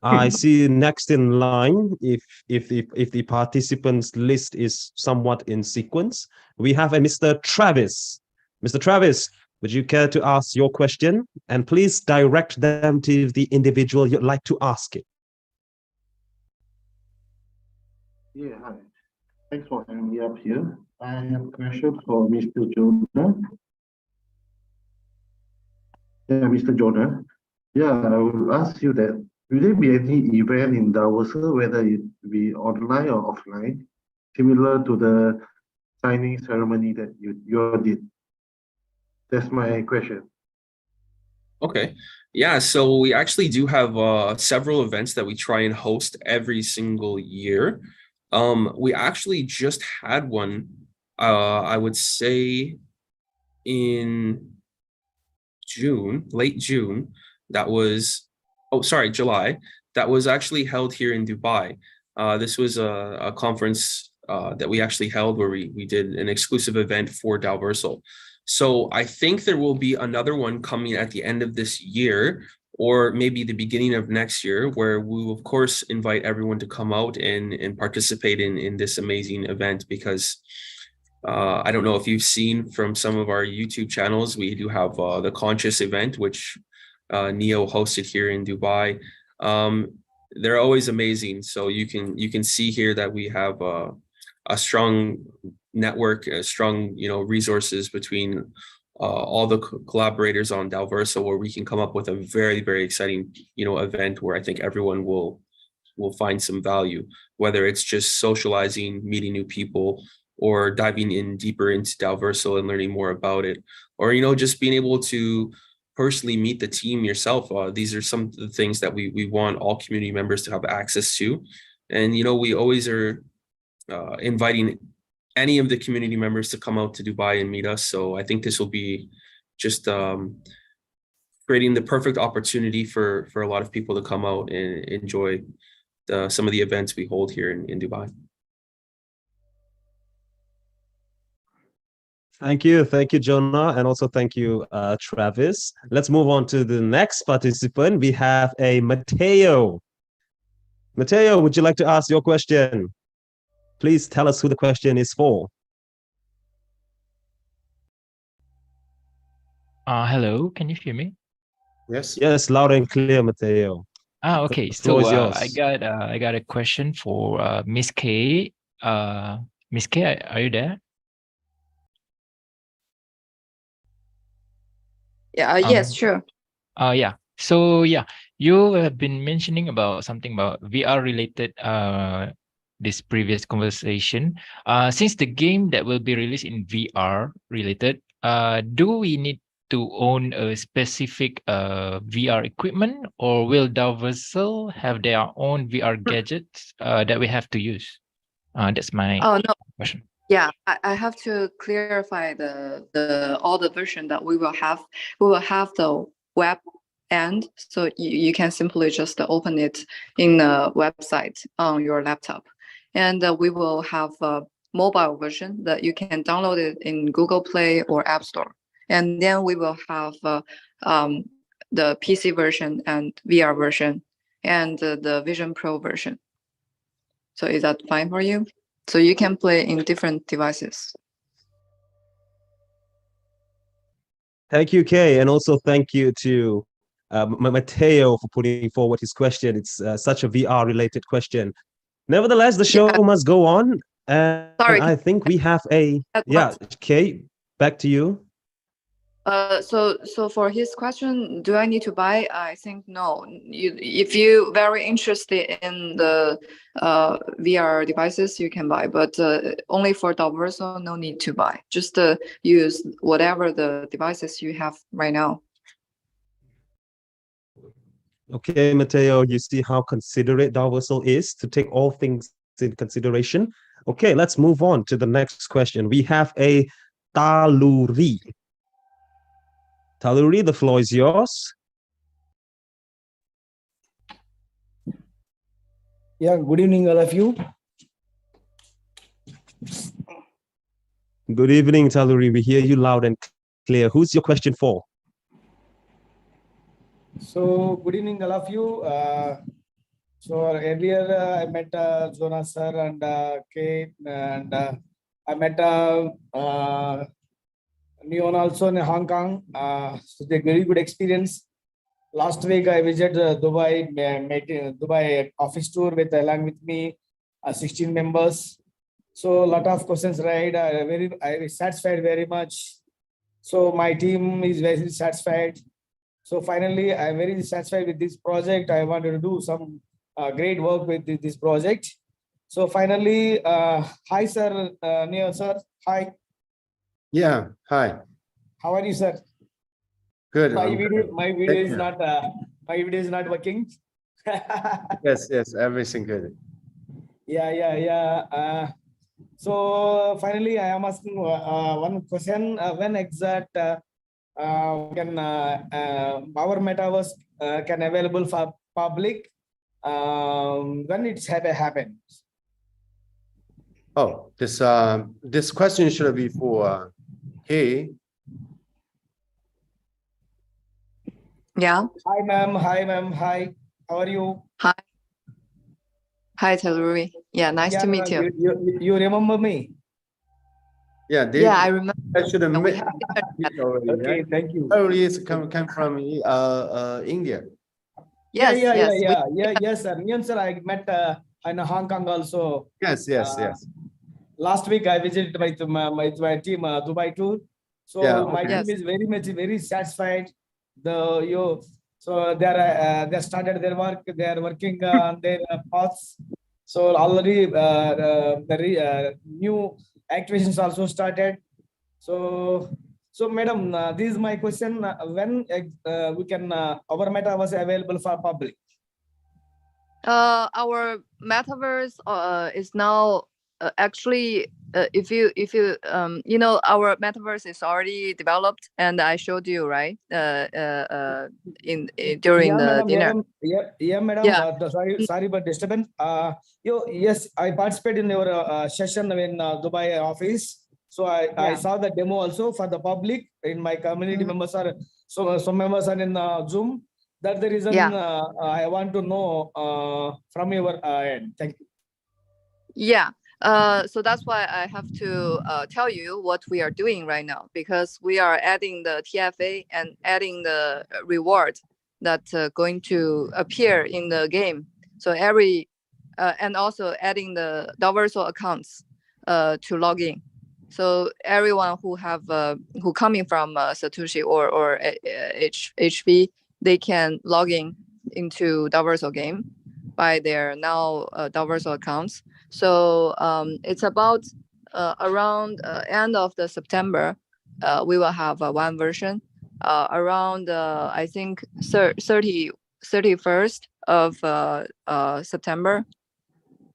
I see next in line, if the participants list is somewhat in sequence, we have a Mr. Travis. Mr. Travis, would you care to ask your question? And please direct them to the individual you'd like to ask it. Yeah, hi. Thanks for having me up here. I have a question for Mr. Jonah. Yeah, Mr. Jonah. Yeah, I will ask you that, will there be any event in Daoversal, whether it be online or offline, similar to the signing ceremony that you did? That's my question. Okay. Yeah, so we actually do have several events that we try and host every single year. We actually just had one, I would say in June, late June, July, that was actually held here in Dubai. This was a conference that we actually held where we did an exclusive event for Daoversal. So I think there will be another one coming at the end of this year, or maybe the beginning of next year, where we will, of course, invite everyone to come out and participate in this amazing event, because I don't know if you've seen from some of our YouTube channels, we do have the Conscious event, which Neo hosted here in Dubai. They're always amazing. So you can see here that we have a strong network, strong resources between all the collaborators on Daoversal, where we can come up with a very, very exciting event where I think everyone will find some value, whether it's just socializing, meeting new people, or diving in deeper into Daoversal and learning more about it, or just being able to personally meet the team yourself. These are some of the things that we want all community members to have access to, and we always are inviting any of the community members to come out to Dubai and meet us. So I think this will be just creating the perfect opportunity for a lot of people to come out and enjoy some of the events we hold here in Dubai. Thank you, Jonah, and also thank you, Travis. Let's move on to the next participant. We have a Mateo. Mateo, would you like to ask your question? Please tell us who the question is for. Hello, can you hear me? Yes. Yes, loud and clear, Mateo. Okay. The floor is yours. I got a question for Miss K. Miss K, are you there? Yeah. Yes. Sure. Yeah. So yeah, you have been mentioning about something about VR related this previous conversation. Since the game that will be released in VR related, do we need to own a specific VR equipment, or will Daoversal have their own VR gadgets that we have to use? That's my Oh no. question. Yeah, I have to clarify the all the version that we will have. We will have the web end, so you can simply just open it in the website on your laptop, and we will have a mobile version that you can download it in Google Play or App Store, and then we will have the PC version and VR version and the Vision Pro version. So is that fine for you? So you can play in different devices. Thank you, Kay, and also thank you to Matteo for putting forward his question. It's such a VR-related question. Nevertheless, the show Yeah. must go on, and Sorry, I think we have a yeah. Kay, back to you. So for his question, do I need to buy? I think no. If you very interested in the VR devices, you can buy, but only for Daoversal, no need to buy. Just use whatever the devices you have right now. Okay, Matteo, you see how considerate Daoversal is to take all things in consideration. Okay, let's move on to the next question. We have a Taluri. Taluri, the floor is yours. Yeah, good evening, all of you. Good evening, Taluri. We hear you loud and clear. Who's your question for? So, good evening, all of you. So earlier I met Jonas sir and Kate, and I met Neon also in Hong Kong. So it's a very good experience. Last week I visited Dubai, met Dubai office tour with along with me 16 members. So a lot of questions, right? I was satisfied very much. So my team is very satisfied. So finally, I'm very satisfied with this project. I wanted to do some great work with this project. So finally, hi sir, Neil sir, hi. Yeah, hi. How are you, sir? Good. My I'm video, good. my video Thank is you. not, my video is not working. Yes, everything good. Yeah. So finally, I am asking one question: when exact can our metaverse can available for public? When it's happen? Oh, this question should be for Kay. Yeah. Hi, ma'am. Hi. How are you? Hi, Taluri. Yeah, nice to meet you. You remember me? Yeah, Yeah, I remember. I should have We met have it already, Okay, right? thank you. Already is come from India. Yes. Yes, sir. Me and sir, I met in Hong Kong also. Yes. Last week I visited my team Dubai tour. So Yeah, my okay. team is very satisfied. So they started their work. They are working on their paths. So already the new activations also started. So madam, this is my question. When we can our metaverse available for public? Our metaverse is now actually if you you know, our metaverse is already developed, and I showed you, right, in during the dinner. Yeah, madam. Yeah. Sorry, but disturbance. Yes, I participated in your session in Dubai office. So I saw the demo also for the public. In my community members are some members are in Zoom. That's the reason I want to know from your end. Thank you. Yeah. So that's why I have to tell you what we are doing right now, because we are adding the TFA and adding the reward that going to appear in the game. So and also adding the Daoversal accounts to log in. So everyone who have who coming from Satoshi or HB, they can log into Daoversal game by their now Daoversal accounts. So it's about around end of the September, we will have one version. Around I think 31st of September.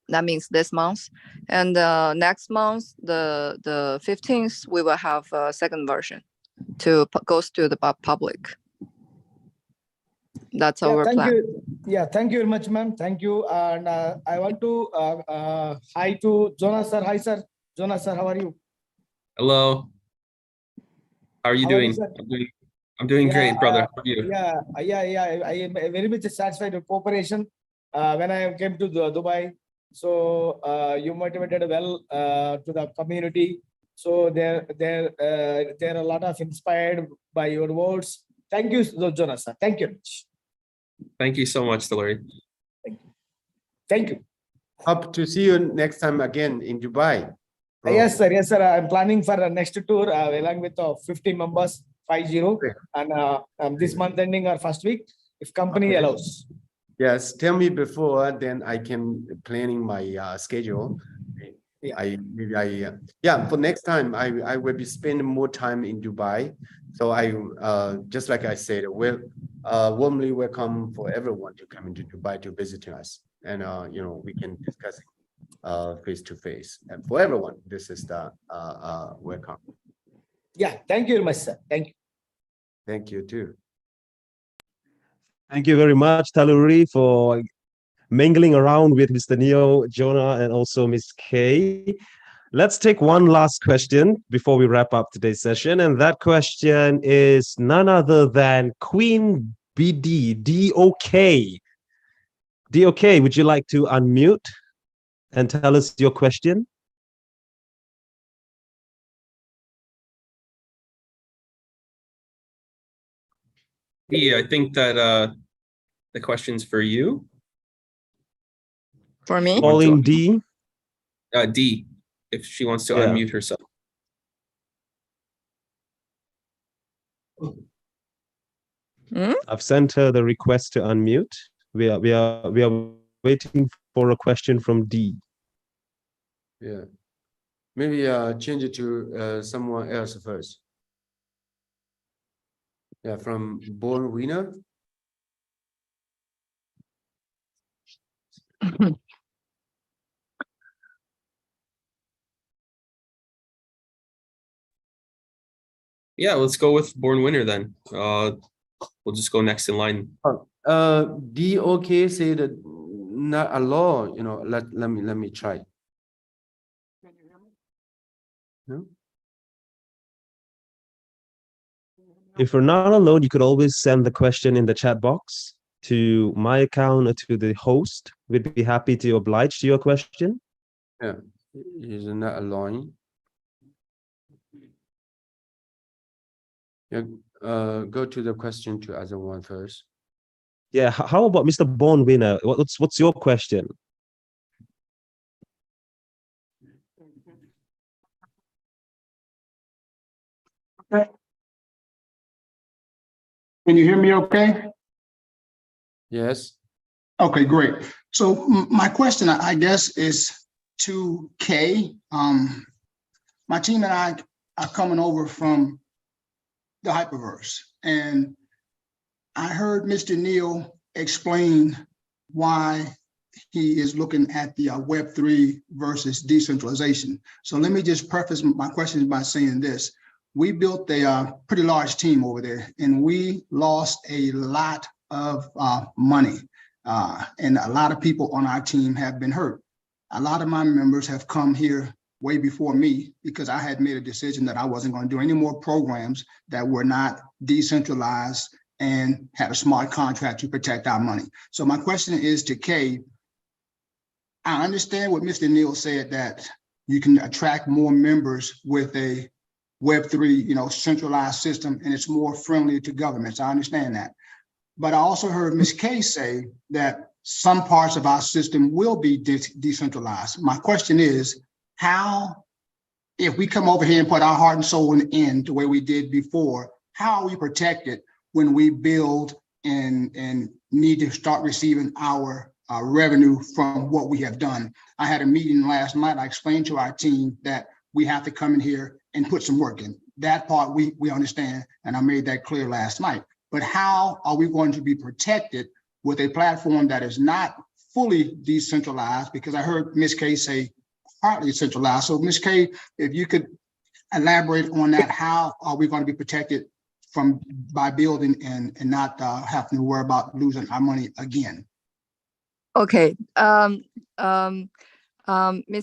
That means this month, and next month, the 15th, we will have a second version to goes to the public. That's our thank plan. you. Yeah, thank you very much, ma'am. Thank you. And I want to hi to Jonas sir. Hi, sir. Jonas sir, how are you? Hello. How are you How are you, doing? sir? I'm doing Yeah, great, brother. How are you? Yeah. I am very much satisfied with cooperation when I came to Dubai. So you motivated well to the community. So there are a lot of inspired by your words. Thank you, Jonas sir. Thank you. Thank you so much, Delary. Thank you. Hope to see you next time again in Dubai. bro. Yes, sir. Yes, sir. I'm planning for the next tour along with 50 members, 50, Okay. and this month ending or first week, if company Okay. allows. Yes, tell me before, then I can planning my schedule. Yeah. Yeah, for next time I will be spending more time in Dubai. So I just like I said, we'll warmly welcome for everyone to come into Dubai to visit us, and you know, we can discuss face to face. And for everyone, this is the welcome. Yeah. Thank you very much, sir. Thank you. Thank you too. Thank you very much, Taluri, for mingling around with Mr. Neo, Jonah, and also Miss K. Let's take one last question before we wrap up today's session. And that question is none other than Queen BD, DOK. DOK, would you like to unmute and tell us your question? Yeah, I think that the question's for you. For me? Calling D. D, if she wants to Yeah. unmute herself. I've sent her the request to unmute. We are waiting for a question from D. Yeah, maybe change it to someone else first. Yeah, from Born Winner. Yeah, let's go with Born Winner then. We'll just go next in line. DOK say that not a law, you know, let me try. No? If you're not alone, you could always send the question in the chat box to my account or to the host. We'd be happy to oblige to your question. Yeah, is not alone. Yeah, go to the question to other one first. Yeah, how about Mr. Born Winner? What's your question? Okay. Can you hear me okay? Yes. Okay, great. So my question, I guess, is to Kay. My team and I are coming over from the Hyperverse, and I heard Mr. Neal explain why he is looking at the Web3 versus decentralization. So let me just preface my questions by saying this. We built a pretty large team over there, and we lost a lot of money. And a lot of people on our team have been hurt. A lot of my members have come here way before me because I had made a decision that I wasn't going to do any more programs that were not decentralized and had a smart contract to protect our money. So my question is to Kay. I understand what Mr. Neal said, that you can attract more members with a Web3, you know, centralized system, and it's more friendly to governments. I understand that. But I also heard Ms. Kay say that some parts of our system will be decentralized. My question is, how if we come over here and put our heart and soul in the way we did before, how are we protected when we build and need to start receiving our revenue from what we have done? I had a meeting last night. I explained to our team that we have to come in here and put some work in. That part we understand, and I made that clear last night. But how are we going to be protected with a platform that is not fully decentralized? Because I heard Ms. K say partly centralized. So Ms. K, if you could elaborate on that, how are we going to be protected by building and not having to worry about losing our money again? Okay. Mr.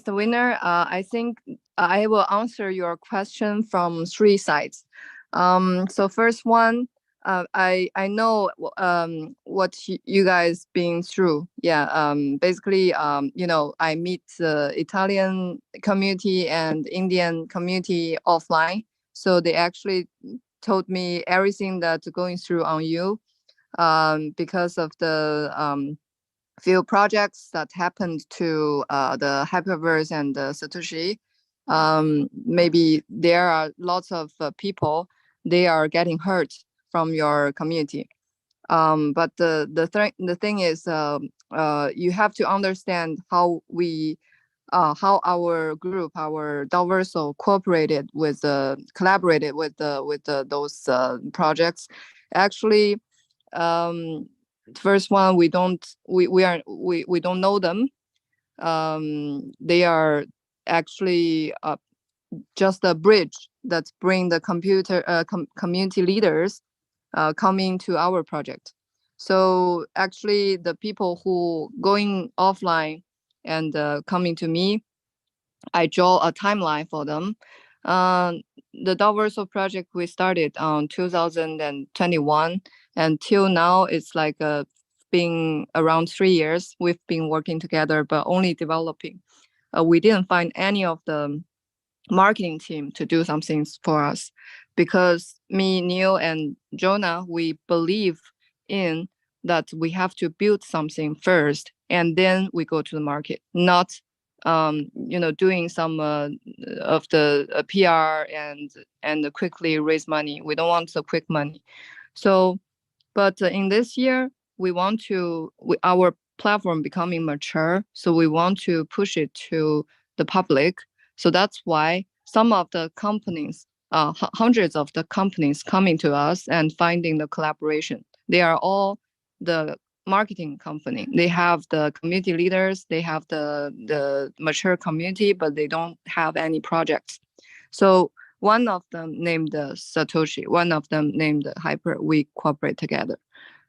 Winner, I think I will answer your question from three sides. So first one, I know what you guys been through. Yeah. Basically, I meet the Italian community and Indian community offline. So they actually told me everything that's going through on you, because of the few projects that happened to the Hyperverse and the Satoshi. Maybe there are lots of people, they are getting hurt from your community. But the thing is, you have to understand how how our group, our Daoversal, collaborated with those projects. Actually, first one, we don't know them. They are actually just a bridge that bring the community leaders coming to our project. So actually, the people who going offline and coming to me, I draw a timeline for them. The Daoversal project we started on 2021, and till now it's like been around 3 years. We've been working together, but only developing. We didn't find any of the marketing team to do some things for us, because me, Neil, and Jonah, we believe in that we have to build something first and then we go to the market, not doing some of the PR and quickly raise money. We don't want the quick money. So, but in this year, we want to, our platform becoming mature, so we want to push it to the public. So that's why some of the companies, hundreds of the companies coming to us and finding the collaboration. They are all the marketing company. They have the community leaders, they have the mature community, but they don't have any projects. So one of them named Satoshi, one of them named Hyper. We cooperate together.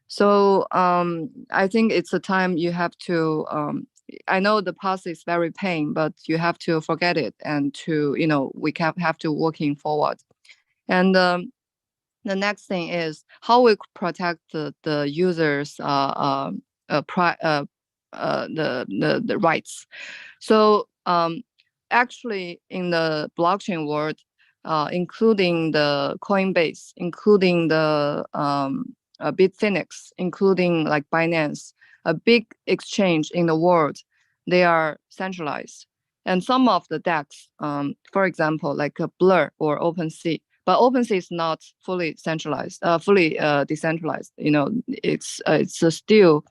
So I think it's a time you have to. I know the past is very pain, but you have to forget it and to we have to working forward. And the next thing is how we protect the users the rights. So actually in the blockchain world, including the Coinbase, including the Bitfinex, including like Binance, a big exchange in the world, they are centralized. And some of the DEX, for example, like a Blur or OpenSea, but OpenSea is not fully centralized, fully decentralized. It's still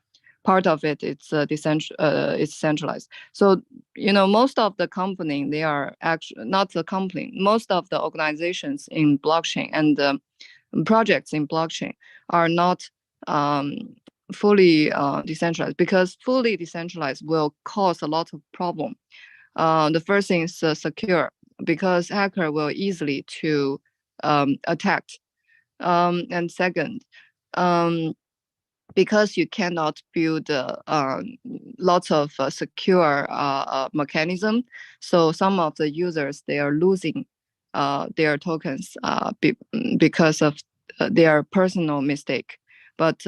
part of it. It's it's centralized. So most of the company, they are actually not the company. Most of the organizations in blockchain and projects in blockchain are not fully decentralized, because fully decentralized will cause a lot of problem. The first thing is secure, because hacker will easily to attack. And second, because you cannot build lots of secure mechanism, so some of the users, they are losing their tokens because of their personal mistake. But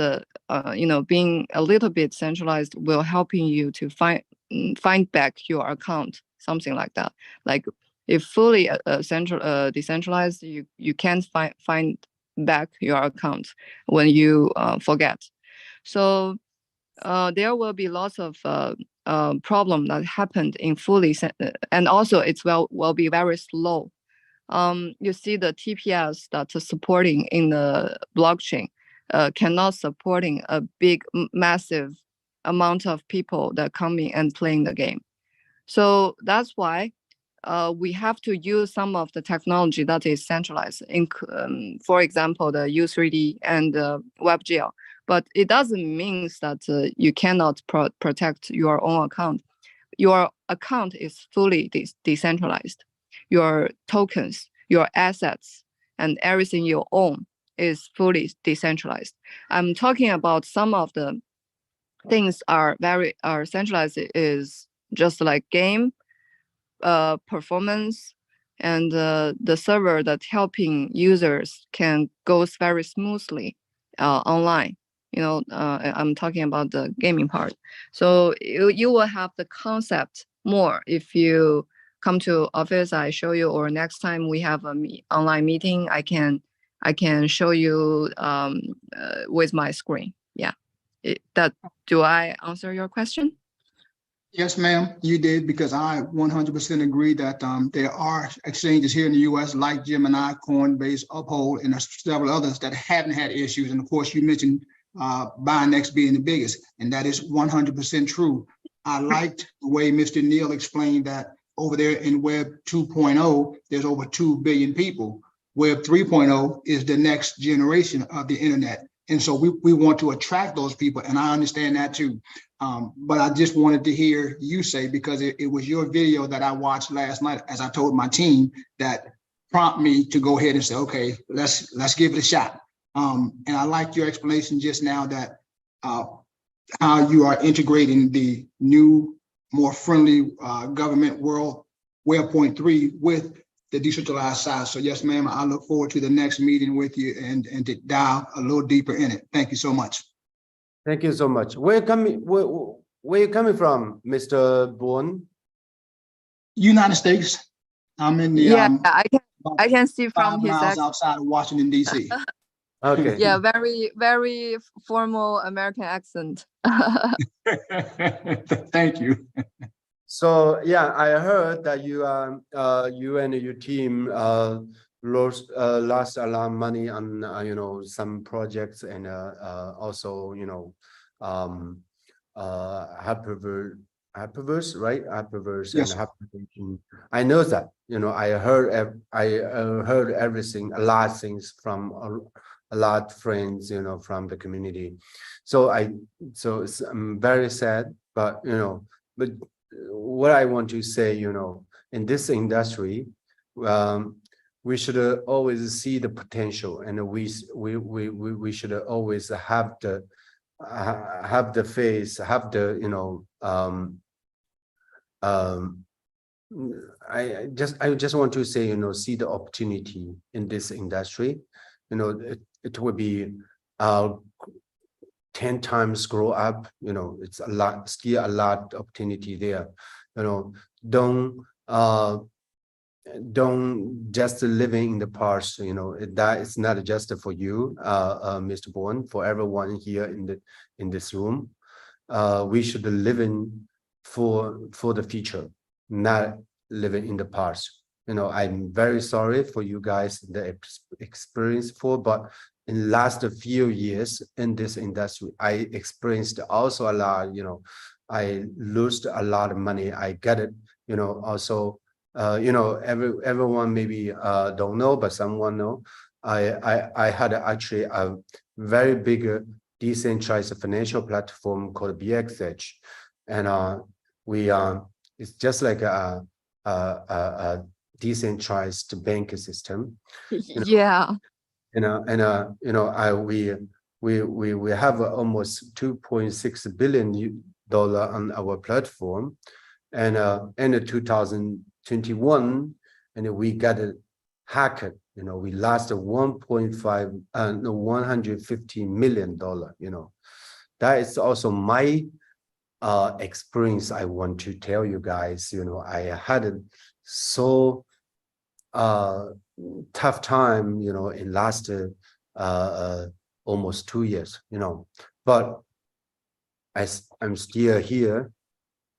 being a little bit centralized will helping you to find back your account, something like that. Like if fully decentralized, you can't find back your account when you forget. So there will be lots of problem that happened in fully, and also it's will be very slow. You see the TPS that's supporting in the blockchain cannot supporting a big, massive amount of people that coming and playing the game. So that's why we have to use some of the technology that is centralized, for example, the U3D and WebGL. But it doesn't mean that you cannot protect your own account. Your account is fully decentralized. Your tokens, your assets, and everything you own is fully decentralized. I'm talking about some of the things are centralized, is just like game performance, and the server that helping users can go very smoothly online. I'm talking about the gaming part. So you will have the concept more if you come to office. I show you, or next time we have a online meeting, I can show you with my screen. Yeah, do I answer your question? Yes, ma'am, you did, because I 100% agree that there are exchanges here in the US like Gemini, Coinbase, Uphold, and there's several others that haven't had issues. And of course, you mentioned Binance being the biggest, and that is 100% true. I liked the way Mr. Neal explained that over there in Web 2.0, there's over 2 billion people. Web 3.0 is the next generation of the internet. And so we want to attract those people, and I understand that too. But I just wanted to hear you say, because it was your video that I watched last night, as I told my team, that prompt me to go ahead and say, okay, let's give it a shot. And I liked your explanation just now that how you are integrating the new, more friendly government world, Web 3 with the decentralized side. So yes, ma'am, I look forward to the next meeting with you and to dive a little deeper in it. Thank you so much. Thank you so much. Where you coming from, Mr. Bourne? United States. I'm in the I can see from 5 his miles accent. outside of Washington, D.C. Okay. Yeah, very, very formal American accent. Thank you. So yeah, I heard that you and your team lost a lot of money on some projects, and also Hyperverse, right? Hyperverse Yes. and Hyperversion. I know that, I heard everything, a lot of things from a lot of friends, from the community. So I'm very sad, but but what I want to say, in this industry, we should always see the potential, and we should always have the faith, have the I just want to say, see the opportunity in this industry. It will be 10 times grow up. It's a lot, still a lot of opportunity there. Don't just living in the past. That is not just for you, Mr. Bourne, for everyone here in this room. We should live in for the future, not living in the past. I'm very sorry for you guys the experience but in last few years in this industry, I experienced also a lot. I lost a lot of money. I get it. Also, everyone maybe don't know, but someone know. I had actually a very big decentralized financial platform called BXH, and it's just like a decentralized bank system. Yeah. We have almost $2.6 billion on our platform, and in 2021, and we got hacked. We lost $150 million. That is also my experience. I want to tell you guys. I had so tough time, in last almost 2 years, but I'm still here,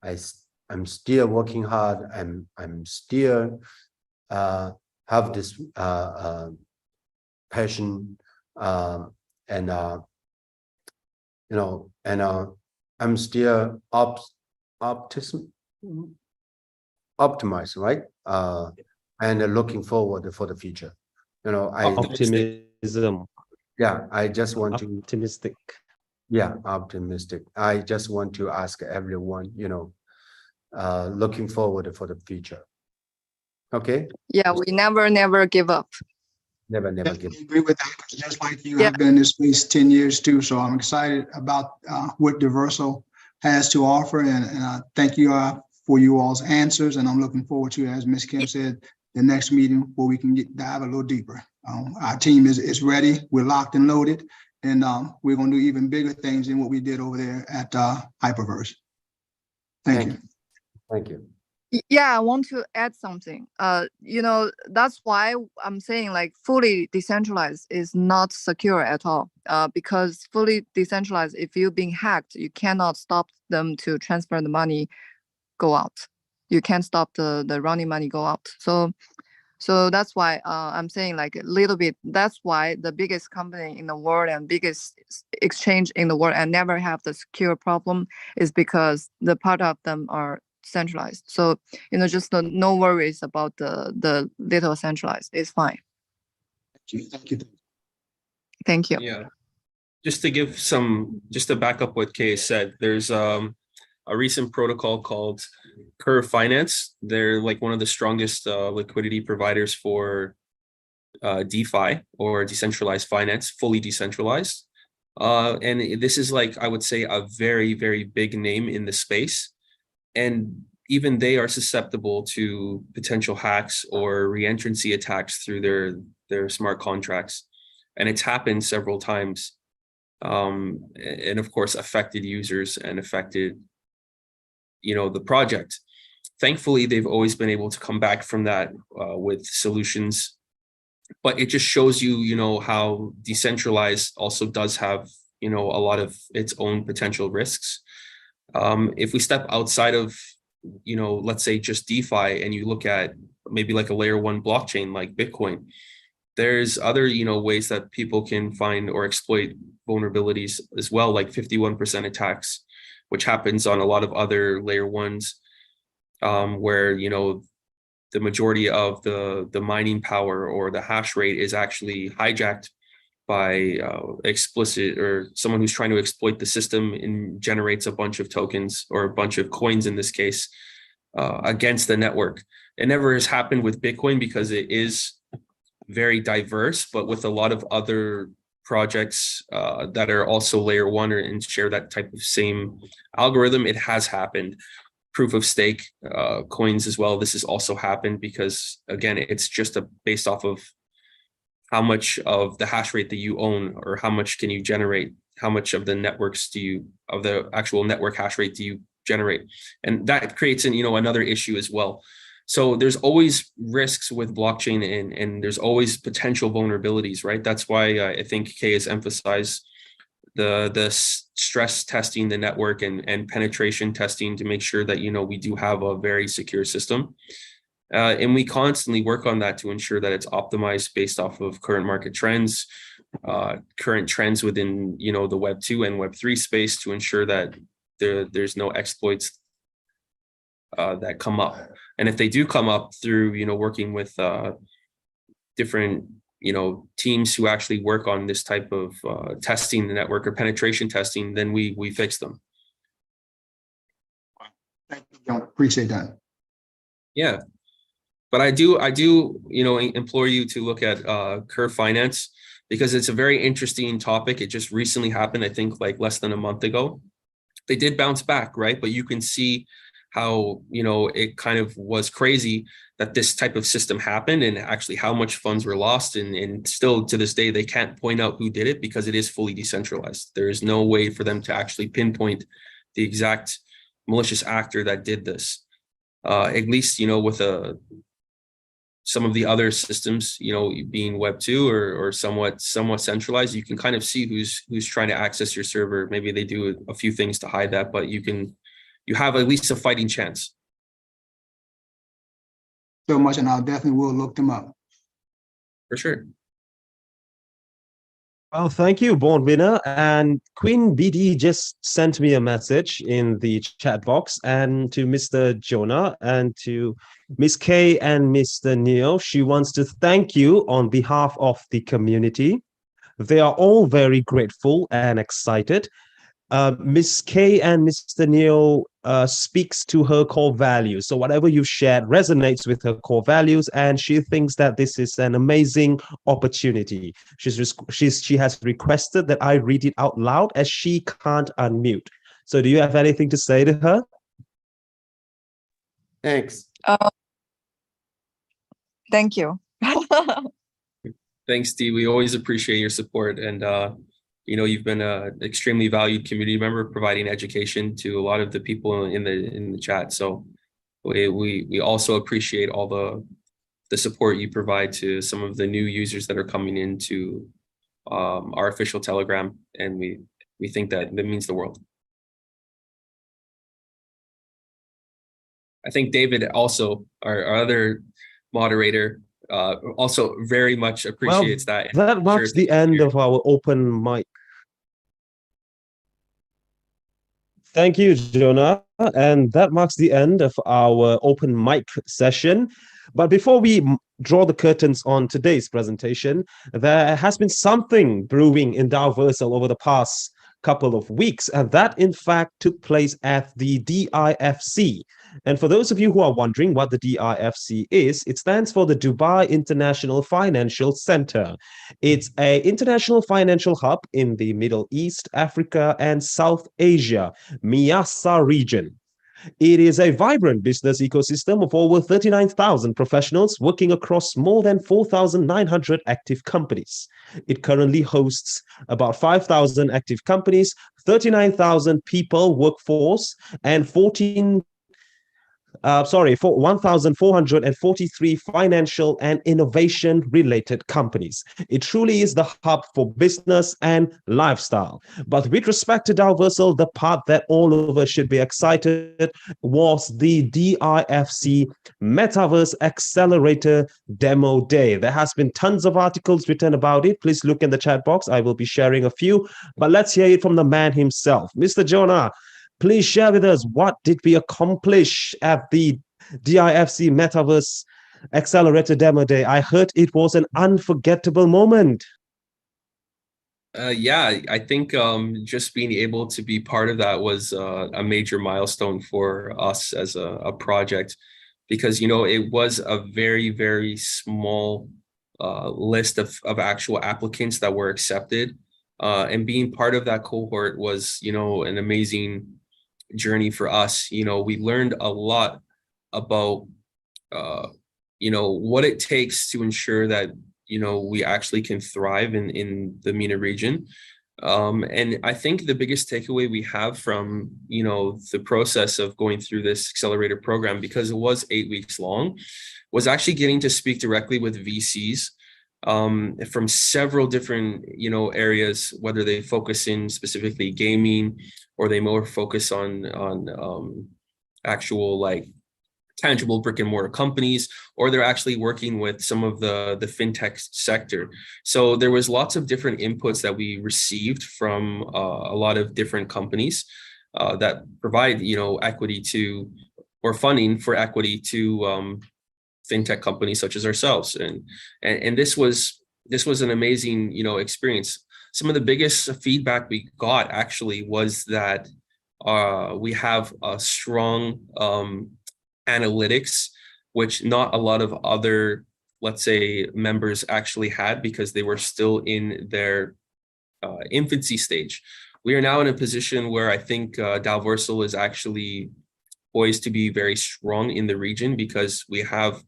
I'm still working hard. I'm still have this passion and you know, and I'm still optimized, right? And looking forward for the future. You know, Optimism, yeah, I just want to, optimistic. yeah, optimistic. I just want to ask everyone, you know, looking forward for the future. Okay, Yeah, we never give up. never give. Definitely agree with that. 'Cause just like you, Yeah. I've been in this space 10 years too. So I'm excited about what Diverso has to offer. And I thank you for you all's answers. And I'm looking forward to, as Ms. Kim said, the next meeting where we can dive a little deeper. Our team is ready. We're locked and loaded. And we're going to do even bigger things than what we did over there at Hyperverse. Thank you. Thank you. Yeah, I want to add something. You know, that's why I'm saying like fully decentralized is not secure at all. Because fully decentralized, if you're being hacked, you cannot stop them to transfer the money go out. You can't stop the running money go out. So that's why I'm saying like a little bit. That's why the biggest company in the world and biggest exchange in the world and never have the secure problem is because the part of them are centralized. So you know, just no worries about the little centralized. It's fine. Thank you. Thank you. Yeah. Just to back up what Kay said, there's a recent protocol called Curve Finance. They're like one of the strongest liquidity providers for DeFi or decentralized finance, fully decentralized. And this is like, I would say, a very, very big name in the space. And even they are susceptible to potential hacks or reentrancy attacks through their smart contracts. And it's happened several times. And of course, affected users and affected, you know, the project. Thankfully, they've always been able to come back from that with solutions. But it just shows you, you know, how decentralized also does have, you know, a lot of its own potential risks. If we step outside of, you know, let's say just DeFi and you look at maybe like a layer one blockchain like Bitcoin, there's other, you know, ways that people can find or exploit vulnerabilities as well, like 51% attacks, which happens on a lot of other layer ones, where, you know, the majority of the mining power or the hash rate is actually hijacked by explicit or someone who's trying to exploit the system and generates a bunch of tokens or a bunch of coins in this case against the network. It never has happened with Bitcoin because it is very diverse, but with a lot of other projects that are also layer one and share that type of same algorithm, it has happened. Proof of stake coins as well. This has also happened because, again, it's just based off of how much of the hash rate that you own or how much can you generate, how much of the networks of the actual network hash rate do you generate? And that creates you know, another issue as well. So there's always risks with blockchain and there's always potential vulnerabilities, right? That's why I think Kay has emphasized the stress testing the network and penetration testing to make sure that, you know, we do have a very secure system. And we constantly work on that to ensure that it's optimized based off of current market trends, current trends within, you know, the Web 2 and Web 3 space to ensure that there's no exploits that come up. And if they do come up through, you know, working with different, you know, teams who actually work on this type of testing the network or penetration testing, then we fix them. Thank you, John. Appreciate that. Yeah. But I do, you know, implore you to look at Curve Finance because it's a very interesting topic. It just recently happened, I think, like less than a month ago. They did bounce back, right? But you can see how, you know, it kind of was crazy that this type of system happened and actually how much funds were lost. And still to this day, they can't point out who did it because it is fully decentralized. There is no way for them to actually pinpoint the exact malicious actor that did this. At least, you know, with some of the other systems, you know, being Web 2 or somewhat centralized, you can kind of see who's trying to access your server. Maybe they do a few things to hide that, but you you have at least a fighting chance. So much, and I'll definitely will look them up. For sure. Well, thank you, Born Winner. And Queen BD just sent me a message in the chat box, and to Mr. Jonah and to Miss Kay and Mr. Neil. She wants to thank you on behalf of the community. They are all very grateful and excited. Miss Kay and Mr. Neil speaks to her core values. So whatever you shared resonates with her core values, and she thinks that this is an amazing opportunity. She has requested that I read it out loud as she can't unmute. So do you have anything to say to her? Thanks. Thank you. Thanks, Dee. We always appreciate your support, and you've been an extremely valued community member, providing education to a lot of the people in the chat. So we also appreciate all the support you provide to some of the new users that are coming into our official Telegram, and we think that means the world. I think David also, our other moderator, also very much appreciates that. That marks the end of our open mic. Thank you, Jonah. And that marks the end of our open mic session. But before we draw the curtains on today's presentation, there has been something brewing in Daoversal over the past couple of weeks, and that in fact took place at the DIFC. And for those of you who are wondering what the DIFC is, it stands for the Dubai International Financial Center. It's an international financial hub in the Middle East, Africa, and South Asia, Miasa region. It is a vibrant business ecosystem of over 39,000 professionals working across more than 4,900 active companies. It currently hosts about 5,000 active companies, 39,000 people workforce, and 1,443 financial and innovation-related companies. It truly is the hub for business and lifestyle. But with respect to Daoversal, the part that all of us should be excited was the DIFC Metaverse Accelerator Demo Day. There has been tons of articles written about it. Please look in the chat box. I will be sharing a few, but let's hear it from the man himself. Mr. Jonah, please share with us, what did we accomplish at the DIFC Metaverse Accelerator Demo Day? I heard it was an unforgettable moment. Yeah, I think just being able to be part of that was a major milestone for us as a project, because, it was a very, very small list of actual applicants that were accepted. And being part of that cohort was, an amazing journey for us. We learned a lot about what it takes to ensure that we actually can thrive in the MENA region. And I think the biggest takeaway we have from the process of going through this accelerator program, because it was 8 weeks long, was actually getting to speak directly with VCs from several different areas, whether they focus in specifically gaming, or they more focus on actual tangible brick and mortar companies, or they're actually working with some of the fintech sector. So there was lots of different inputs that we received from a lot of different companies that provide equity to, or funding for equity to fintech companies such as ourselves. And this was an amazing experience. Some of the biggest feedback we got actually was that we have a strong analytics, which not a lot of other, let's say, members actually had, because they were still in their infancy stage. We are now in a position where I think Daoversal is actually poised to be very strong in the region, because we have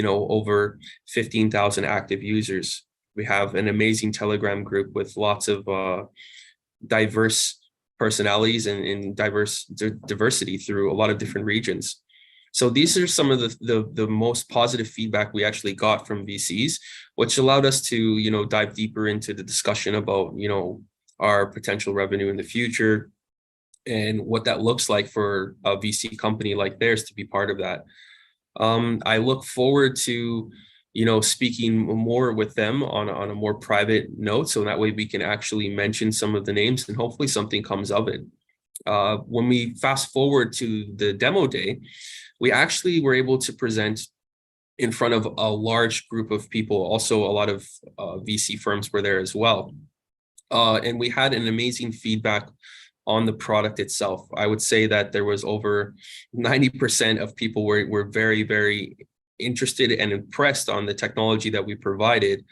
over 15,000 active users. We have an amazing Telegram group with lots of diverse personalities and diversity through a lot of different regions. So these are some of the most positive feedback we actually got from VCs, which allowed us to dive deeper into the discussion about our potential revenue in the future, and what that looks like for a VC company like theirs to be part of that. I look forward to, speaking more with them on a more private note, so that way we can actually mention some of the names and hopefully something comes of it. When we fast forward to the demo day, we actually were able to present in front of a large group of people. Also, a lot of VC firms were there as well. And we had an amazing feedback on the product itself. I would say that there was over 90% of people were very, very interested and impressed on the technology that we provided.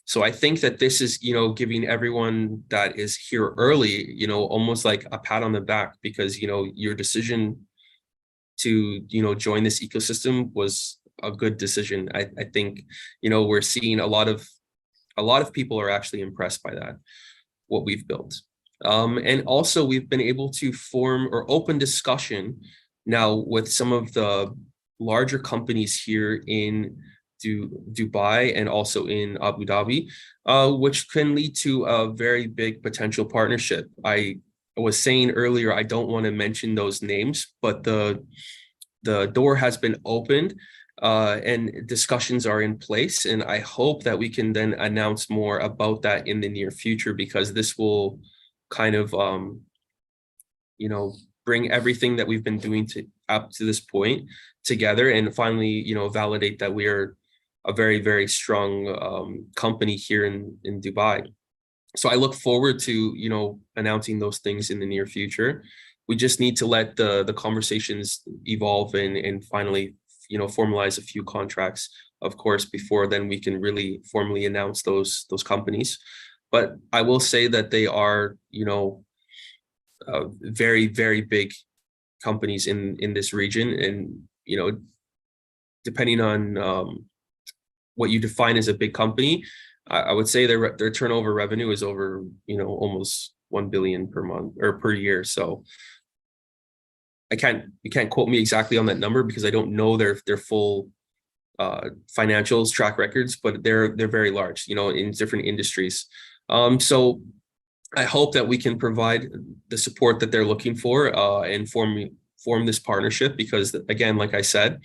So I think that this is, giving everyone that is here early, almost like a pat on the back, because, your decision to, join this ecosystem was a good decision. I think, we're seeing a lot of people are actually impressed by that, what we've built. And also we've been able to form or open discussion now with some of the larger companies here in Dubai and also in Abu Dhabi, which can lead to a very big potential partnership. I was saying earlier, I don't want to mention those names, but the door has been opened and discussions are in place. And I hope that we can then announce more about that in the near future, because this will kind of, bring everything that we've been doing up to this point together and finally, validate that we are a very, very strong company here in Dubai. So I look forward to, announcing those things in the near future. We just need to let the conversations evolve and finally, formalize a few contracts, of course, before then we can really formally announce those companies. But I will say that they are, very, very big companies in this region. And, depending on what you define as a big company, I would say their turnover revenue is over, almost 1 billion per month or per year. So you can't quote me exactly on that number because I don't know their full financials track records, but they're very large, in different industries. So I hope that we can provide the support that they're looking for and form this partnership, because again, like I said,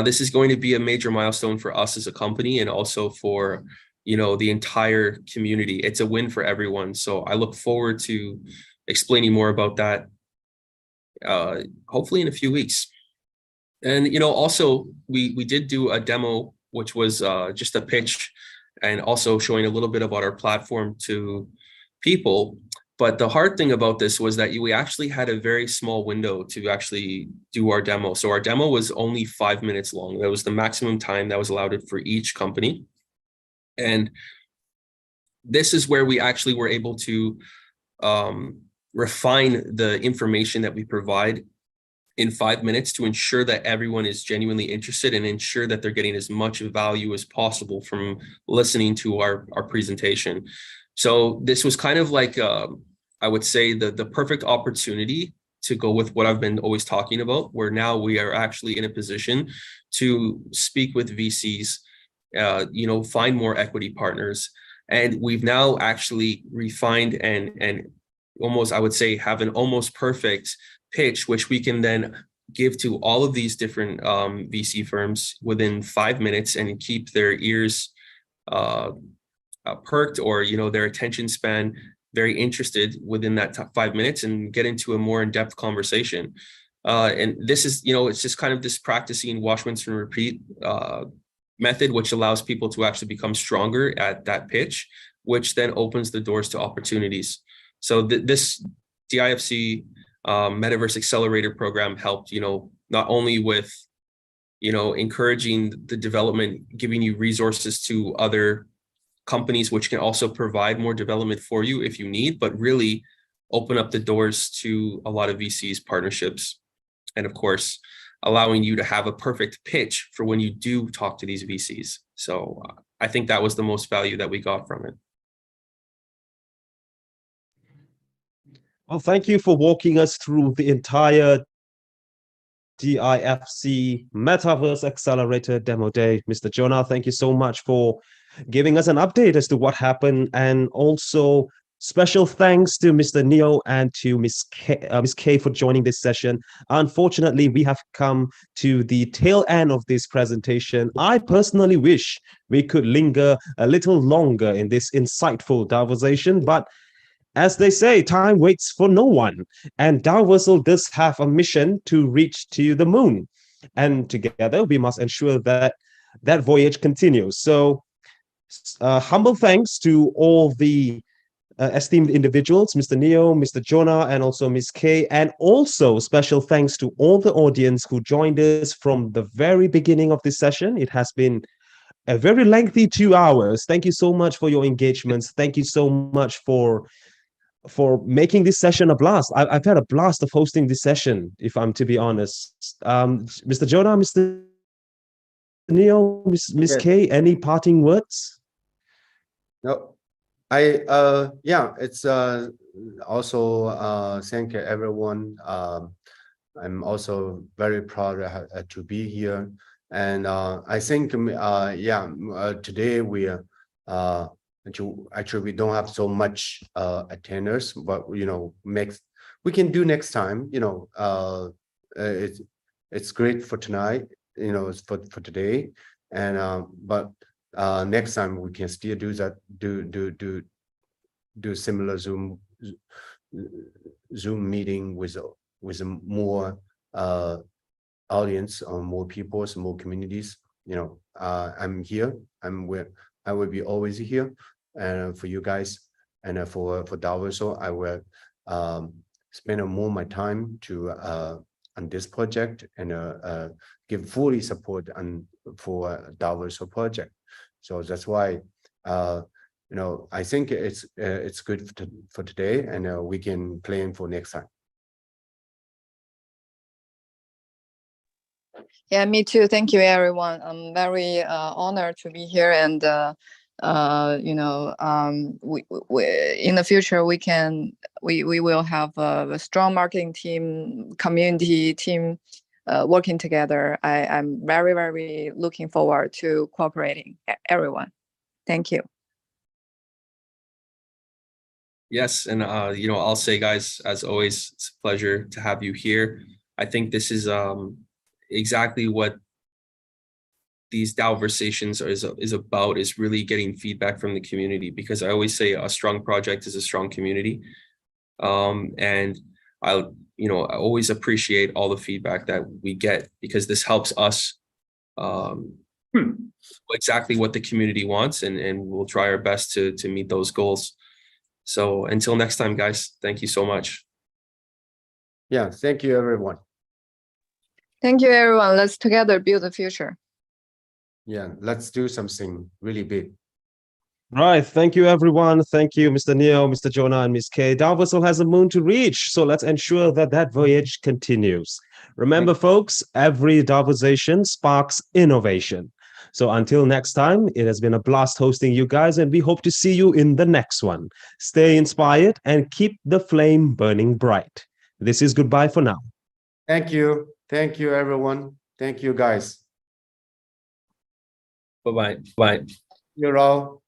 this is going to be a major milestone for us as a company and also for, the entire community. It's a win for everyone. So I look forward to explaining more about that hopefully in a few weeks. And, also we did do a demo, which was just a pitch and also showing a little bit about our platform to people. But the hard thing about this was that we actually had a very small window to actually do our demo. So our demo was only 5 minutes long. That was the maximum time that was allowed for each company. And this is where we actually were able to refine the information that we provide in 5 minutes to ensure that everyone is genuinely interested and ensure that they're getting as much value as possible from listening to our presentation. So this was kind of like, I would say, the perfect opportunity to go with what I've been always talking about, where now we are actually in a position to speak with VCs, find more equity partners. And we've now actually refined and almost, I would say, have an almost perfect pitch, which we can then give to all of these different VC firms within 5 minutes and keep their ears perked or, their attention span very interested within that 5 minutes and get into a more in-depth conversation. And this is, it's just kind of this practicing wash, rinse, and repeat method, which allows people to actually become stronger at that pitch, which then opens the doors to opportunities. So this DIFC Metaverse Accelerator program helped, not only with, encouraging the development, giving you resources to other companies, which can also provide more development for you if you need, but really open up the doors to a lot of VCs, partnerships, and of course, allowing you to have a perfect pitch for when you do talk to these VCs. So I think that was the most value that we got from it. Well, thank you for walking us through the entire DIFC Metaverse Accelerator Demo Day. Mr. Jonah, thank you so much for giving us an update as to what happened and also Special thanks to Mr. Neo and to Miss K for joining this session. Unfortunately, we have come to the tail end of this presentation. I personally wish we could linger a little longer in this insightful Daoversation, but as they say, time waits for no one. And Daoversal does have a mission to reach to the moon. And together, we must ensure that that voyage continues. So, humble thanks to all the esteemed individuals, Mr. Neo, Mr. Jonah, and also Miss K. And also special thanks to all the audience who joined us from the very beginning of this session. It has been a very lengthy 2 hours. Thank you so much for your engagements. Thank you so much for making this session a blast. I've had a blast of hosting this session, if I'm to be honest. Mr. Jonah, Mr. Neo, Miss Yes. K, any parting words? No, yeah, it's also thank everyone. I'm also very proud to be here, and I think today we actually we don't have so much attenders, but we can do next time. It's great for tonight. It's for today, and but next time we can still do that. Do similar Zoom meeting with more audience or more people, more communities. I'm here. I will be always here, and for you guys, and for Daoversal, I will spend more my time to on this project and give fully support for Daoversal project. So that's why I think it's good for today, and we can plan for next time. Yeah, me too. Thank you, everyone. I'm very honored to be here, and we in the future we will have a strong marketing team, community team, working together. I'm very, very looking forward to cooperating everyone. Thank you. Yes, and I'll say, guys, as always, it's a pleasure to have you here. I think this is exactly what these Daoversations is about, is really getting feedback from the community, because I always say a strong project is a strong community. And I always appreciate all the feedback that we get, because this helps us exactly what the community wants, and we'll try our best to meet those goals. So until next time, guys, thank you so much. Yeah, thank you, everyone. Thank you, everyone. Let's together build the future. Yeah, let's do something really big. Right. Thank you, everyone. Thank you, Mr. Neo, Mr. Jonah, and Miss K. Daoversal has a moon to reach, so let's ensure that that voyage continues. Remember, folks, every Daoversation sparks innovation. So until next time, it has been a blast hosting you guys, and we hope to see you in the next one. Stay inspired and keep the flame burning bright. This is goodbye for now. Thank you. Thank you, everyone. Thank you, guys. Bye-bye. Bye. You're all.